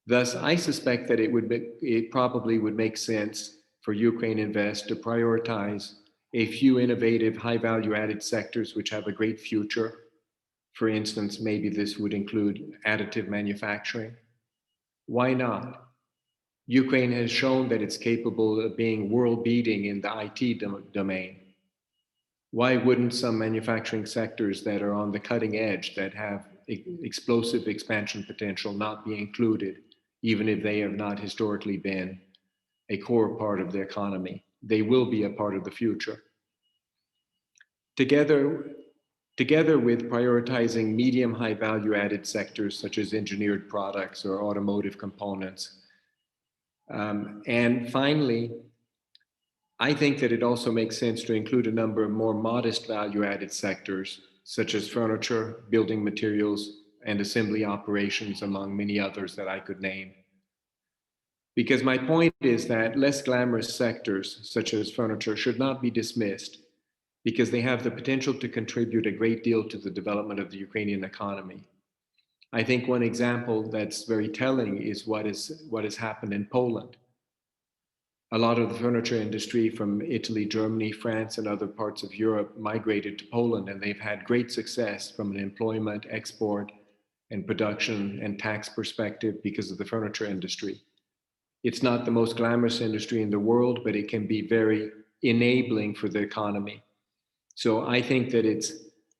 Thus, I suspect that it probably would make sense for UkraineInvest to prioritize a few innovative, high-value added sectors which have a great future. For instance, maybe this would include additive manufacturing. Why not? Ukraine has shown that it's capable of being world-beating in the IT domain. Why wouldn't some manufacturing sectors that are on the cutting edge, that have explosive expansion potential, not be included, even if they have not historically been a core part of the economy? They will be a part of the future. Together with prioritizing medium high value added sectors such as engineered products or automotive components. And finally, I think that it also makes sense to include a number of more modest value added sectors such as furniture, building materials, and assembly operations, among many others that I could name. Because my point is that less glamorous sectors such as furniture should not be dismissed, because they have the potential to contribute a great deal to the development of the Ukrainian economy. I think one example that's very telling is what has happened in Poland. A lot of the furniture industry from Italy, Germany, France, and other parts of Europe migrated to Poland, and they've had great success from an employment, export, and production and tax perspective because of the furniture industry. It's not the most glamorous industry in the world, but it can be very enabling for the economy. So I think that it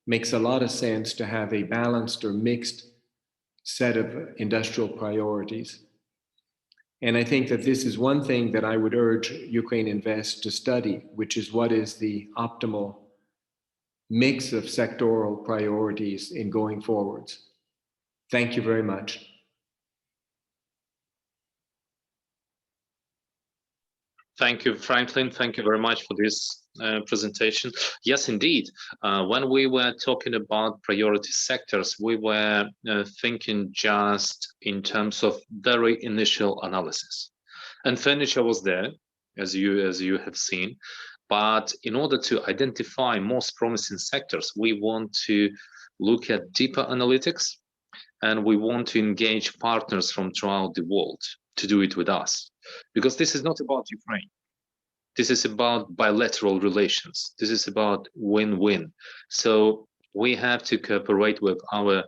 makes a lot of sense to have a balanced or mixed set of industrial priorities. And I think that this is one thing that I would urge UkraineInvest to study, which is what is the optimal mix of sectoral priorities in going forwards. Thank you very much. Thank you, Franklin. Thank you very much for this presentation. Yes, indeed. When we were talking about priority sectors, we were thinking just in terms of very initial analysis. And furniture was there, as you have seen. But in order to identify most promising sectors, we want to look at deeper analytics, and we want to engage partners from throughout the world to do it with us. Because this is not about Ukraine. This is about bilateral relations. This is about win-win. So we have to cooperate with our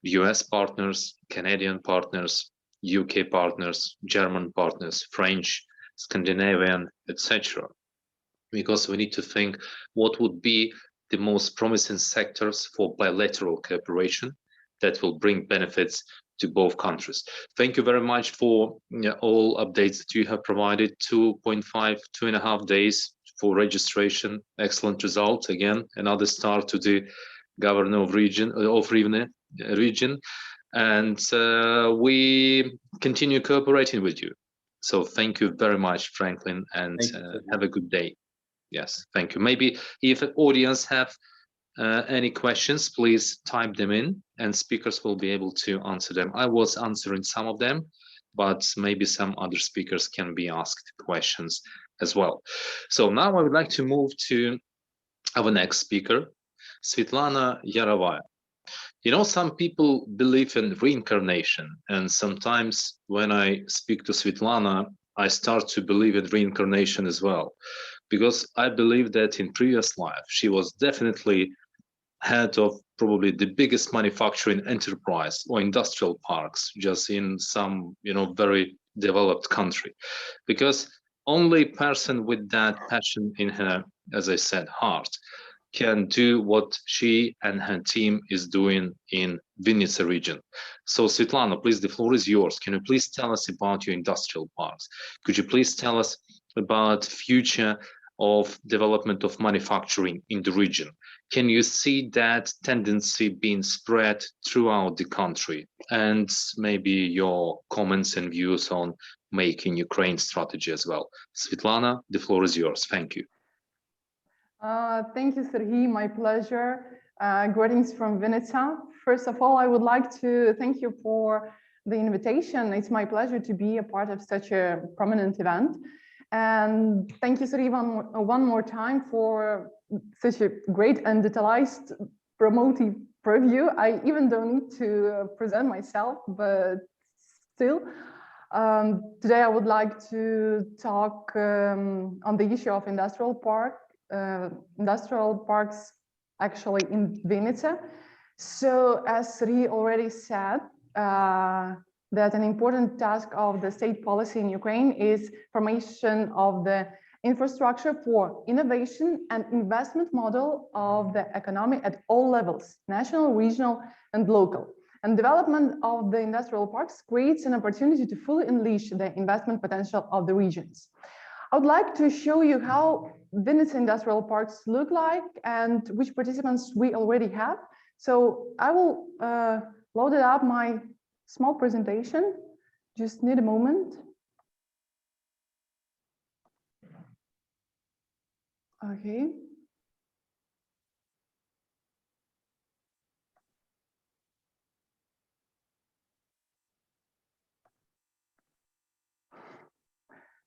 US partners, Canadian partners, UK partners, German partners, French, Scandinavian, etc. Because we need to think what would be the most promising sectors for bilateral cooperation that will bring benefits to both countries. Thank you very much for all updates that you have provided. 2.5 days for registration. Excellent result. Again, another star to the governor of Rivne region. And we continue cooperating with you. So thank you very much, Franklin, and have a good day. Yes, thank you. Maybe if the audience have any questions, please type them in and speakers will be able to answer them. I was answering some of them, but maybe some other speakers can be asked questions as well. So now I would like to move to our next speaker, Svetlana Yarovaya. You know, some people believe in reincarnation, and sometimes when I speak to Svetlana, I start to believe in reincarnation as well, because I believe that in previous life, she was definitely head of probably the biggest manufacturing enterprise or industrial parks just in some, very developed country, because only person with that passion in her, as I said, heart, can do what she and her team is doing in Vinnytsia region. So Svetlana, please, the floor is yours. Can you please tell us about your industrial parks? Could you please tell us about future of development of manufacturing in the region? Can you see that tendency being spread throughout the country? And maybe your comments and views on making Ukraine strategy as well. Svetlana, the floor is yours. Thank you. Thank you, Sergey. My pleasure. Greetings from Vinnytsia. First of all, I would like to thank you for the invitation. It's my pleasure to be a part of such a prominent event. And thank you, Sergey, one more time for such a great and detailed promotive preview. I even don't need to present myself, but still, today I would like to talk on the issue of industrial parks actually in Vinnytsia. So as Sergey already said, that an important task of the state policy in Ukraine is formation of the infrastructure for innovation and investment model of the economy at all levels, national, regional, and local. And development of the industrial parks creates an opportunity to fully unleash the investment potential of the regions. I would like to show you how Vinnytsia industrial parks look like and which participants we already have. So I will load it up my small presentation. Just need a moment. Okay.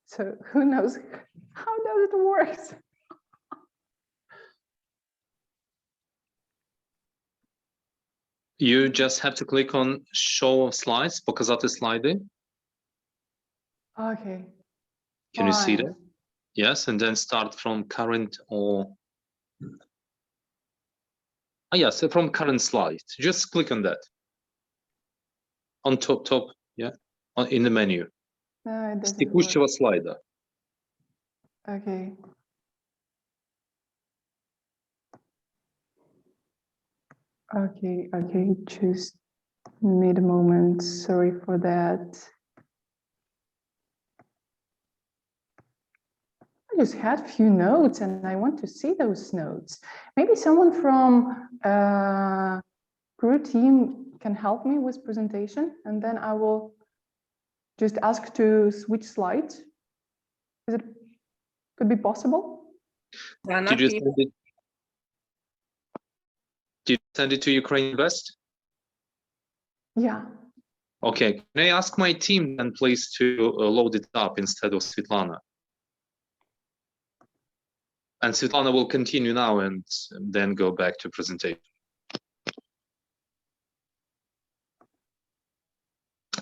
So who knows how does it work? You just have to click on show of slides, показати слайди. Okay. Can you see that? Yes, and then start from current or... Oh, yes, from current slide. Just click on that. On top, yeah, in the menu. No, it С doesn't текущего work. слайда. Okay. Okay, just need a moment. Sorry for that. I just had a few notes and I want to see those notes. Maybe someone from crew team can help me with presentation, and then I will just ask to switch slides. Could be possible? Did you send it to UkraineInvest? Yeah. Okay, can I ask my team then please to load it up instead of Svetlana? And Svetlana will continue now and then go back to presentation.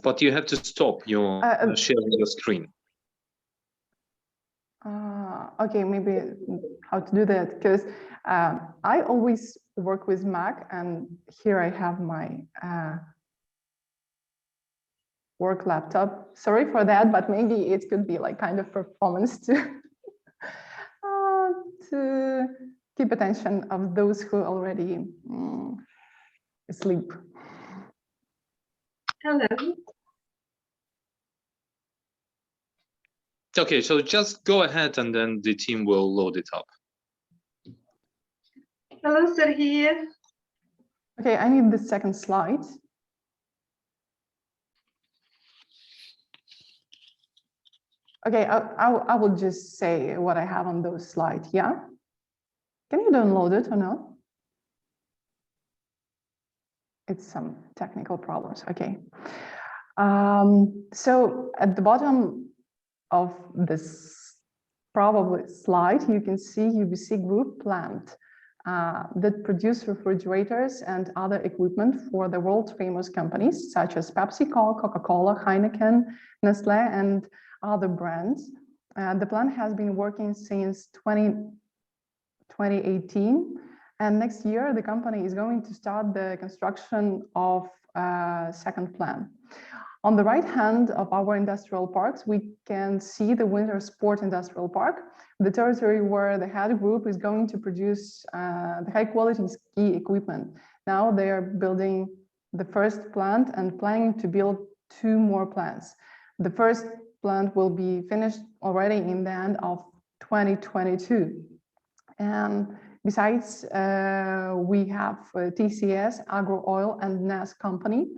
But you have to stop your sharing your screen. Okay, maybe how to do that, because I always work with Mac, and here I have my work laptop. Sorry for that, but maybe it could be like kind of performance to keep attention of those who already asleep. Hello. Okay, so just go ahead and then the team will load it up. Hello, Sergey. Okay, I need the second slide. Okay, I will just say what I have on those slides, yeah? Can you download it or no? It's some technical problems, okay. So at the bottom of this probably slide, you can see UBC Group plant that produce refrigerators and other equipment for the world famous companies such as PepsiCo, Coca-Cola, Heineken, Nestle, and other brands. The plant has been working since 2018, and next year the company is going to start the construction of a second plant. On the right hand of our industrial parks, we can see the Winter Sport Industrial Park, the territory where the head group is going to produce the high quality ski equipment. Now they are building the first plant and planning to build 2 more plants. The first plant will be finished already in the end of 2022. And besides, we have TCS, Agro Oil, and NAS company.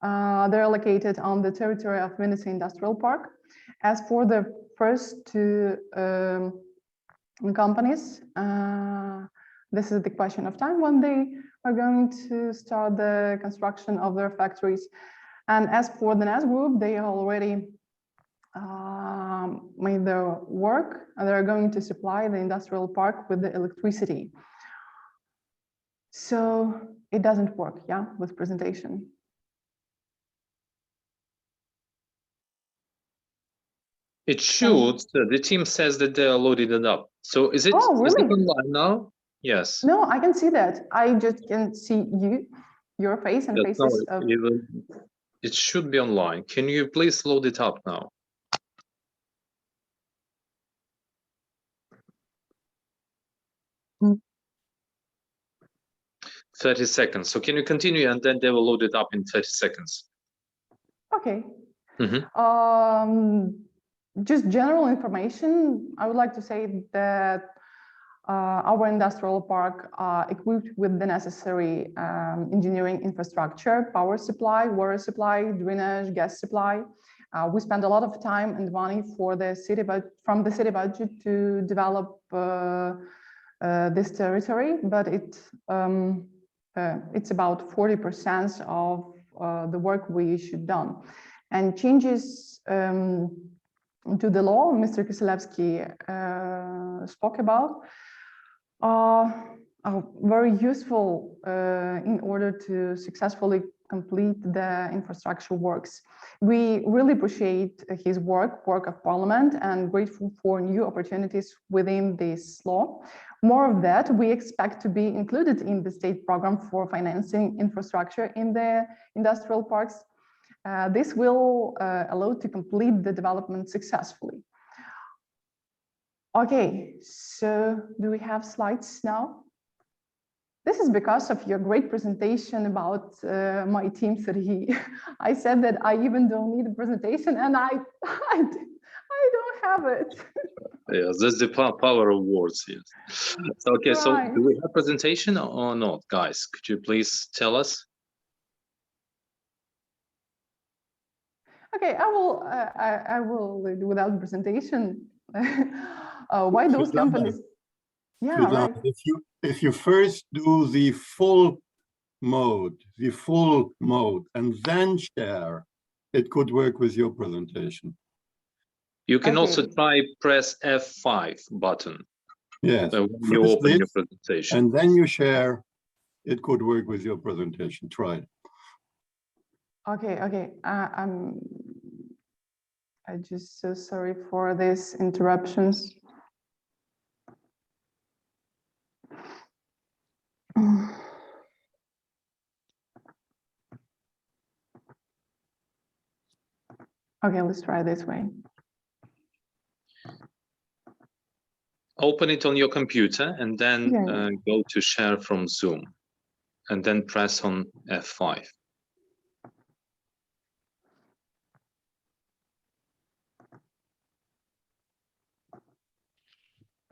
They're located on the territory of Vinnytsia Industrial Park. As for the first 2 companies, this is the question of time when they are going to start the construction of their factories. And as for the NAS group, they already made their work, and they're going to supply the industrial park with the electricity. So it doesn't work, yeah, with presentation. It should. The team says that they are loaded it up. So is it, oh, really? is it online now? Yes. No, I can see that. I just can see your face and Yes, faces no, of... it should be online. Can you please load it up now? Mm. 30 seconds. So can you continue, and then they will load it up in 30 seconds. Okay. Mm-hmm. Just general information. I would like to say that our industrial park equipped with the necessary engineering infrastructure, power supply, water supply, drainage, gas supply. We spend a lot of time and money for the city, from the city budget to develop this territory, but it's about 40% of the work we should done. And changes to the law Mr. Kiselevsky spoke about are very useful in order to successfully complete the infrastructure works. We really appreciate his work of Parliament, and grateful for new opportunities within this law. More of that we expect to be included in the state program for financing infrastructure in the industrial parks. This will allow to complete the development successfully. Okay, so do we have slides now? This is because of your great presentation about my team, Serhiy. I said that I even don't need a presentation, and I don't have it. Yes, that's the power of words. Yes. So, okay, so Right. do we have presentation or not, guys? Could you please tell us? Okay, I will do without presentation. Why those Svetlana, companies? Yeah, Svetlana, right. if you first do the full mode, and then share, it could work with your presentation. You can also Okay. try press F5 button Yes, when you first open your this, presentation. and then you share. It could work with your presentation. Try it. Okay. I'm just so sorry for these interruptions. Okay, let's try this way. Open it on your computer and then Yeah. go to share from Zoom and then press on F5.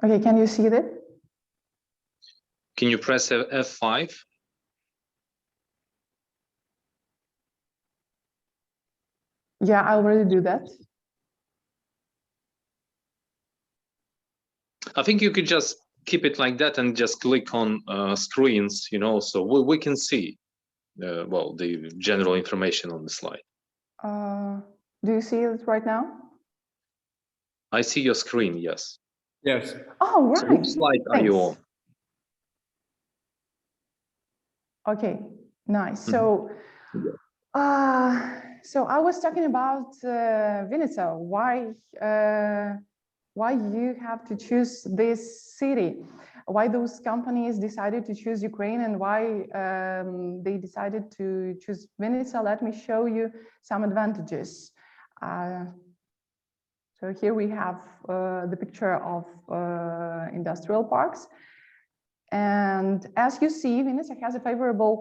Okay, can you see that? Can you press F5? Yeah, I already do that. I think you could just keep it like that and just click on screens, you know, so we can see, well, the general information on the slide. Do you see it right now? I see your screen, yes. Yes. Oh, right. So which slide are you on? Okay, nice. Mhm. So I was talking about Vinnytsia. Why you have to choose this city? Why those companies decided to choose Ukraine, and why they decided to choose Vinnytsia? Let me show you some advantages. So here we have the picture of industrial parks. And as you see, Vinnytsia has a favorable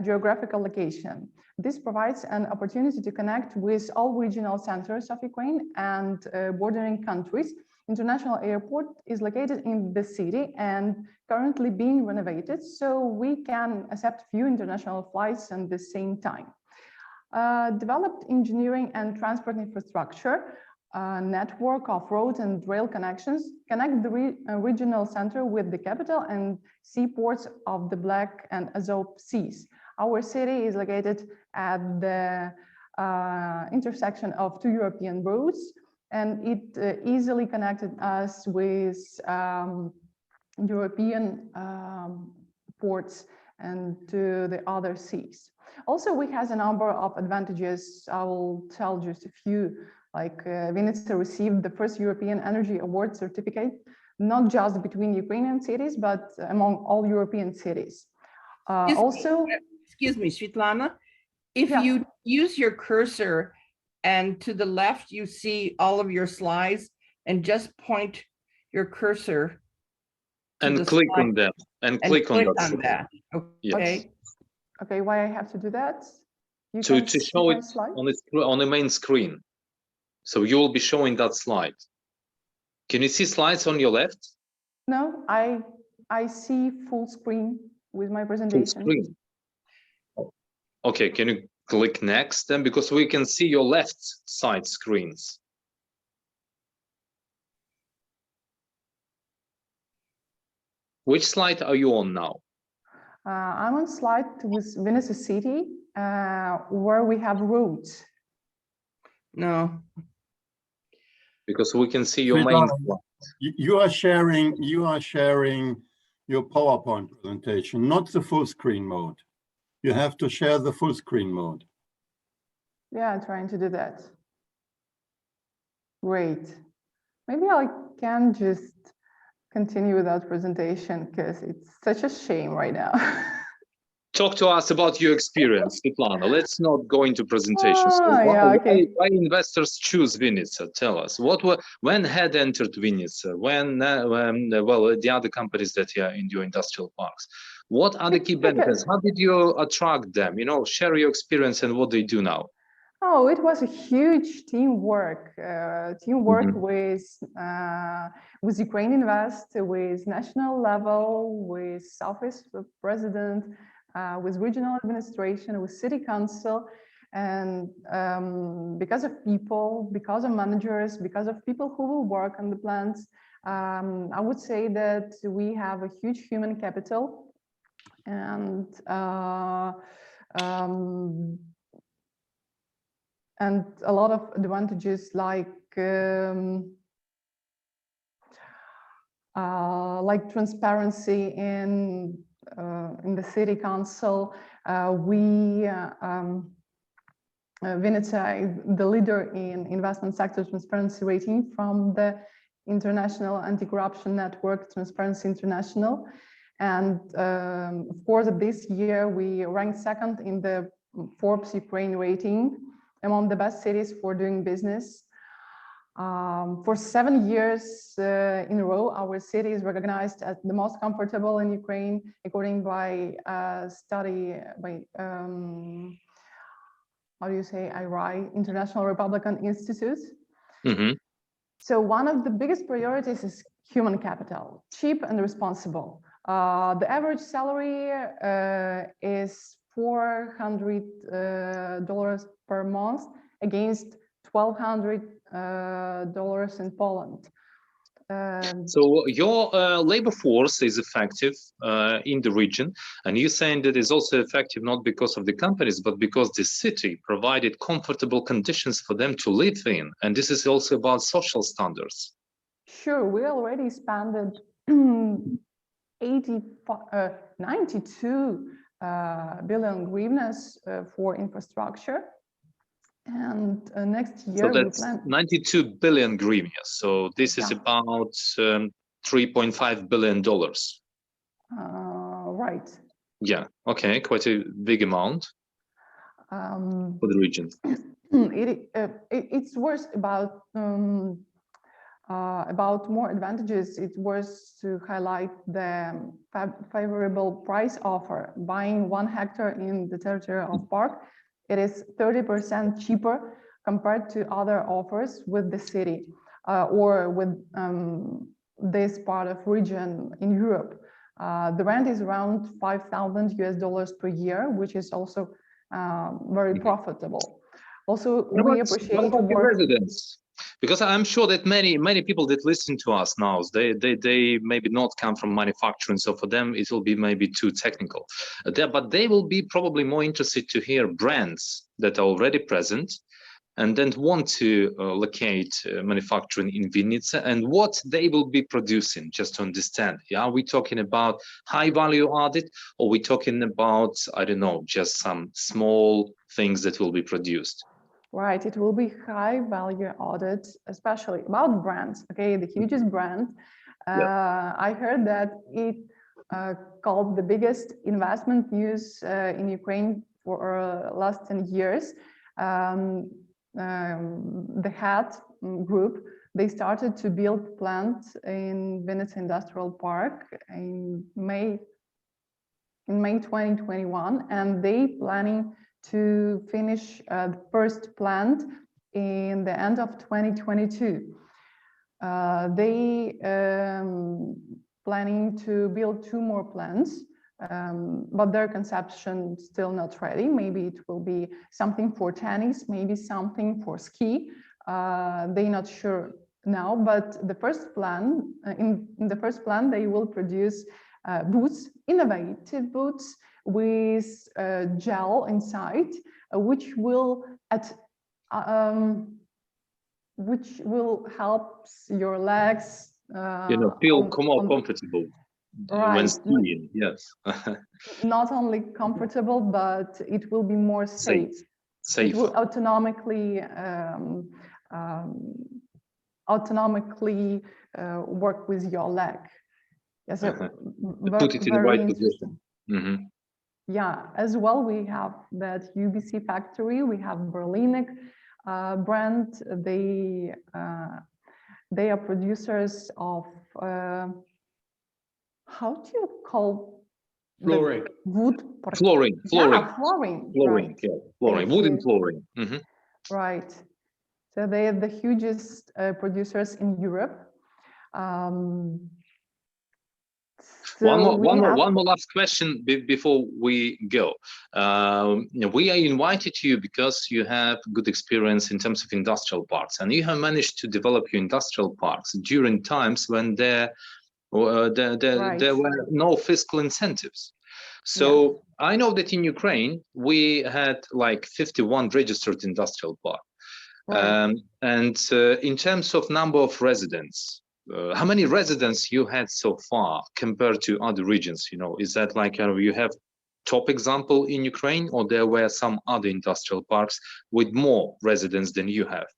geographical location. This provides an opportunity to connect with all regional centers of Ukraine and bordering countries. International airport is located in the city and currently being renovated, so we can accept few international flights at the same time. Developed engineering and transport infrastructure, network of road and rail connections connect the regional center with the capital and seaports of the Black and Azov Seas. Our city is located at the intersection of two European roads, and it easily connected us with European ports and to the other seas. Also, we have a number of advantages. I will tell just a few. Like Vinnytsia received the first European Energy Award certificate, not just between Ukrainian cities, but among all European cities. Excuse me, Svetlana, if you use your cursor and to the left, you see all of your slides, and just point your cursor and click on them and click on that. Okay. Yes. Okay, why I have to do that? You To can show it on the main screen. So you will be showing that slide. Can you see slides on your left? No, I see full screen with my presentation. Full screen. Okay, can you click next then? Because we can see your left side screens. Which slide are you on now? I'm on slide with Vinnytsia city, where we have roads. No. Because we can see your main slide. You are sharing your PowerPoint presentation, not the full screen mode. You have to share the full screen mode. Yeah, I'm trying to do that. Great. Maybe I can just continue without presentation because it's such a shame right now. Talk to us about your experience, Svetlana. Let's not go into presentations. So why investors choose Vinnytsia? Tell us when had entered Vinnytsia, when the other companies that are in your industrial parks. What are the key benefits? How did you attract them? You know, share your experience and what they do now. Oh, it was a huge teamwork. With UkraineInvest, with national level, with office of president, with regional administration, with city council, and because of people, because of managers, because of people who will work on the plants, I would say that we have a huge human capital, and a lot of advantages like transparency in the city council. Vinnytsia is the leader in investment sector transparency rating from the International Anti-Corruption Network, Transparency International. And of course, this year we ranked second in the Forbes Ukraine rating among the best cities for doing business. For 7 years in a row, our city is recognized as the most comfortable in Ukraine, according by a study by, IRI, International Republican Institute. Mm-hmm. So one of the biggest priorities is human capital, cheap and responsible. The average salary is $400 per month against $1,200 in Poland. So your labor force is effective in the region, and you're saying that it's also effective not because of the companies, but because the city provided comfortable conditions for them to live in, and this is also about social standards. Sure, we already expanded 92 billion hryvnias for infrastructure. And next year, so that's 92 billion hryvnias. So this is about $3.5 billion. Right. Yeah. Okay. Quite a big amount for the region. It's worth about more advantages. It's worth to highlight the favorable price offer. Buying 1 hectare in the territory of park, it is 30% cheaper compared to other offers with the city or with this part of region in Europe. The rent is around $5,000 per year, which is also very profitable. Also, we appreciate residents, because I'm sure that many people that listen to us now, they maybe not come from manufacturing, so for them it will be maybe too technical. But they will be probably more interested to hear brands that are already present and then want to locate manufacturing in Vinnytsia and what they will be producing, just to understand. Yeah, are we talking about high value added, or are we talking about, I don't know, just some small things that will be produced? Right, it will be high value added, especially about brands. Okay, the hugest brand. I heard that it called the biggest investment news in Ukraine for last 10 years. The HAT group, they started to build plant in Vinnytsia Industrial Park in May 2021, and they planning to finish the first plant in the end of 2022. They planning to build 2 more plants, but their conception still not ready. Maybe it will be something for tennis, maybe something for ski. They're not sure now, but the first plan, in the first plan, they will produce boots, innovative boots with gel inside, which will help your legs feel more comfortable when skiing. Yes. Not only comfortable, but it will be more safe. It will autonomically work with your leg. Yes, put it in the right position. Mm-hmm. yeah, as well, we have that UBC factory. We have Berlinic brand. They are producers of how do you call the Flooring. wood? Flooring, Yeah, flooring. flooring, Right. yeah, flooring, Thank wooden you. flooring. Mhm. Right. So they are the hugest producers in Europe. Um, so we have One more last question before we go. We are invited to you because you have good experience in terms of industrial parks, and you have managed to develop your industrial parks during times when there were no fiscal incentives. So I know that in Ukraine, we had like 51 registered industrial parks. And in terms of number of residents, how many residents you had so far compared to other regions? You know, is that like you have top example in Ukraine, or there were some other industrial parks with more residents than you have?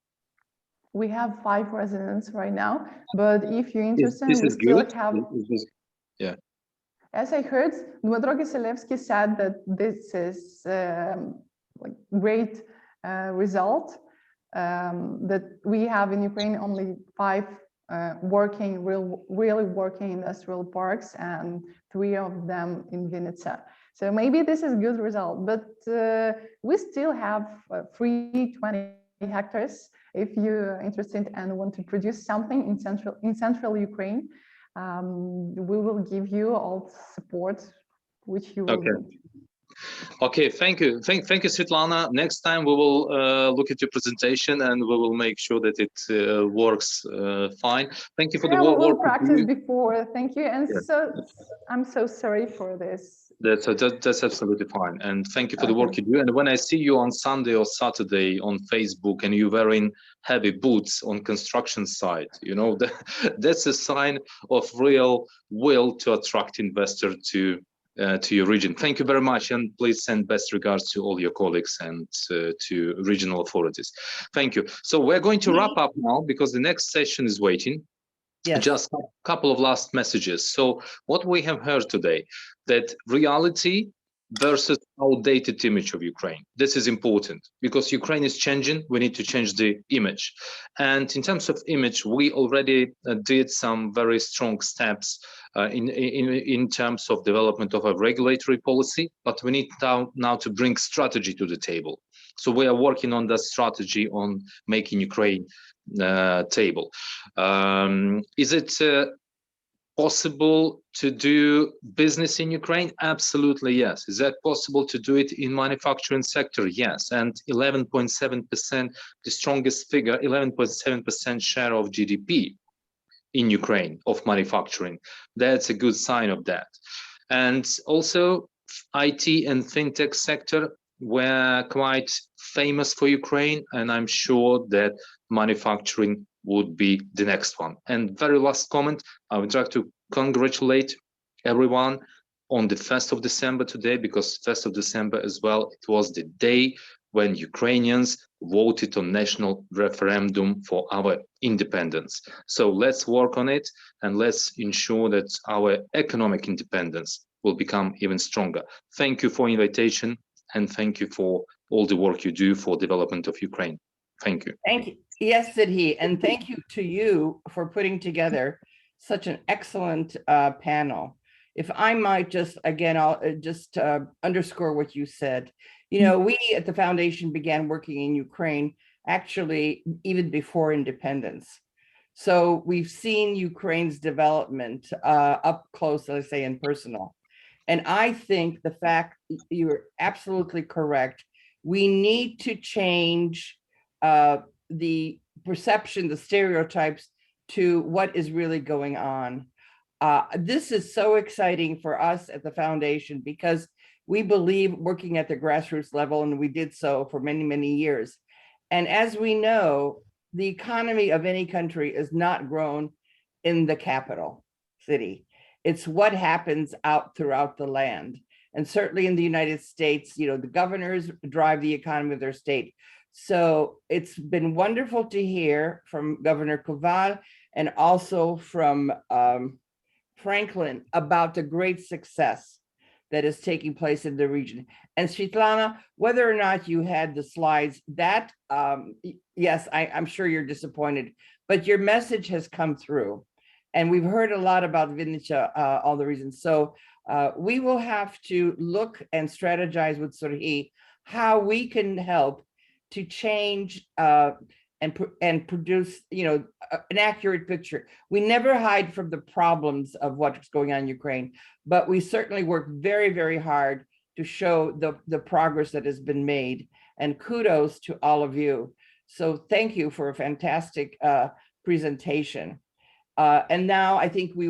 We have 5 residents right now, but if you're interested, This we is still good. have. Yeah. As I heard, Dmytro Kiselevsky said that this is like great result that we have in Ukraine only 5 really working industrial parks and 3 of them in Vinnytsia. So maybe this is a good result, but we still have 320 hectares. If you're interested and want to produce something in central Ukraine, we will give you all support which you will need. Okay, thank you. Thank you, Svetlana. Next time we will look at your presentation and we will make sure that it works fine. Thank you for the work. We'll practice before. Thank you. And so I'm so sorry for this. That's absolutely fine. And thank you for the work you do. And when I see you on Sunday or Saturday on Facebook and you're wearing heavy boots on construction site, you know, that's a sign of real will to attract investor to your region. Thank you very much, and please send best regards to all your colleagues and to regional authorities. Thank you. So we're going to wrap up now because the next session is waiting. Yes. Just a couple of last messages. So what we have heard today, that reality versus outdated image of Ukraine. This is important because Ukraine is changing. We need to change the image. And in terms of image, we already did some very strong steps in terms of development of a regulatory policy, but we need now to bring strategy to the table. So we are working on that strategy on making Ukraine table. Is it possible to do business in Ukraine? Absolutely, yes. Is that possible to do it in manufacturing sector? Yes. And 11.7%, the strongest figure, 11.7% share of GDP in Ukraine of manufacturing. That's a good sign of that. And also IT and fintech sector were quite famous for Ukraine, and I'm sure that manufacturing would be the next one. And very last comment, I would like to congratulate everyone on the 1st of December today, because 1st of December as well, it was the day when Ukrainians voted on national referendum for our independence. So let's work on it and let's ensure that our economic independence will become even stronger. Thank you for invitation and thank you for all the work you do for development of Ukraine. Thank you. Thank you. Yes, Sidhi, and thank you to you for putting together such an excellent panel. If I might just, again, I'll just underscore what you said. You know, we at the foundation began working in Ukraine actually even before independence. So we've seen Ukraine's development up close, let's say, and personal. And I think the fact you're absolutely correct. We need to change the perception, the stereotypes to what is really going on. This is so exciting for us at the foundation because we believe working at the grassroots level, and we did so for many, many years. And as we know, the economy of any country is not grown in the capital city. It's what happens out throughout the land. And certainly in the United States, you know, the governors drive the economy of their state. So it's been wonderful to hear from Governor Koval and also from Franklin about the great success that is taking place in the region. And Svetlana, whether or not you had the slides, that, yes, I'm sure you're disappointed, but your message has come through. And we've heard a lot about Vinnytsia, all the reasons. So we will have to look and strategize with Serhiy how we can help to change and produce, an accurate picture. We never hide from the problems of what's going on in Ukraine, but we certainly work very, very hard to show the progress that has been made. And kudos to all of you. So thank you for a fantastic presentation. And now I think we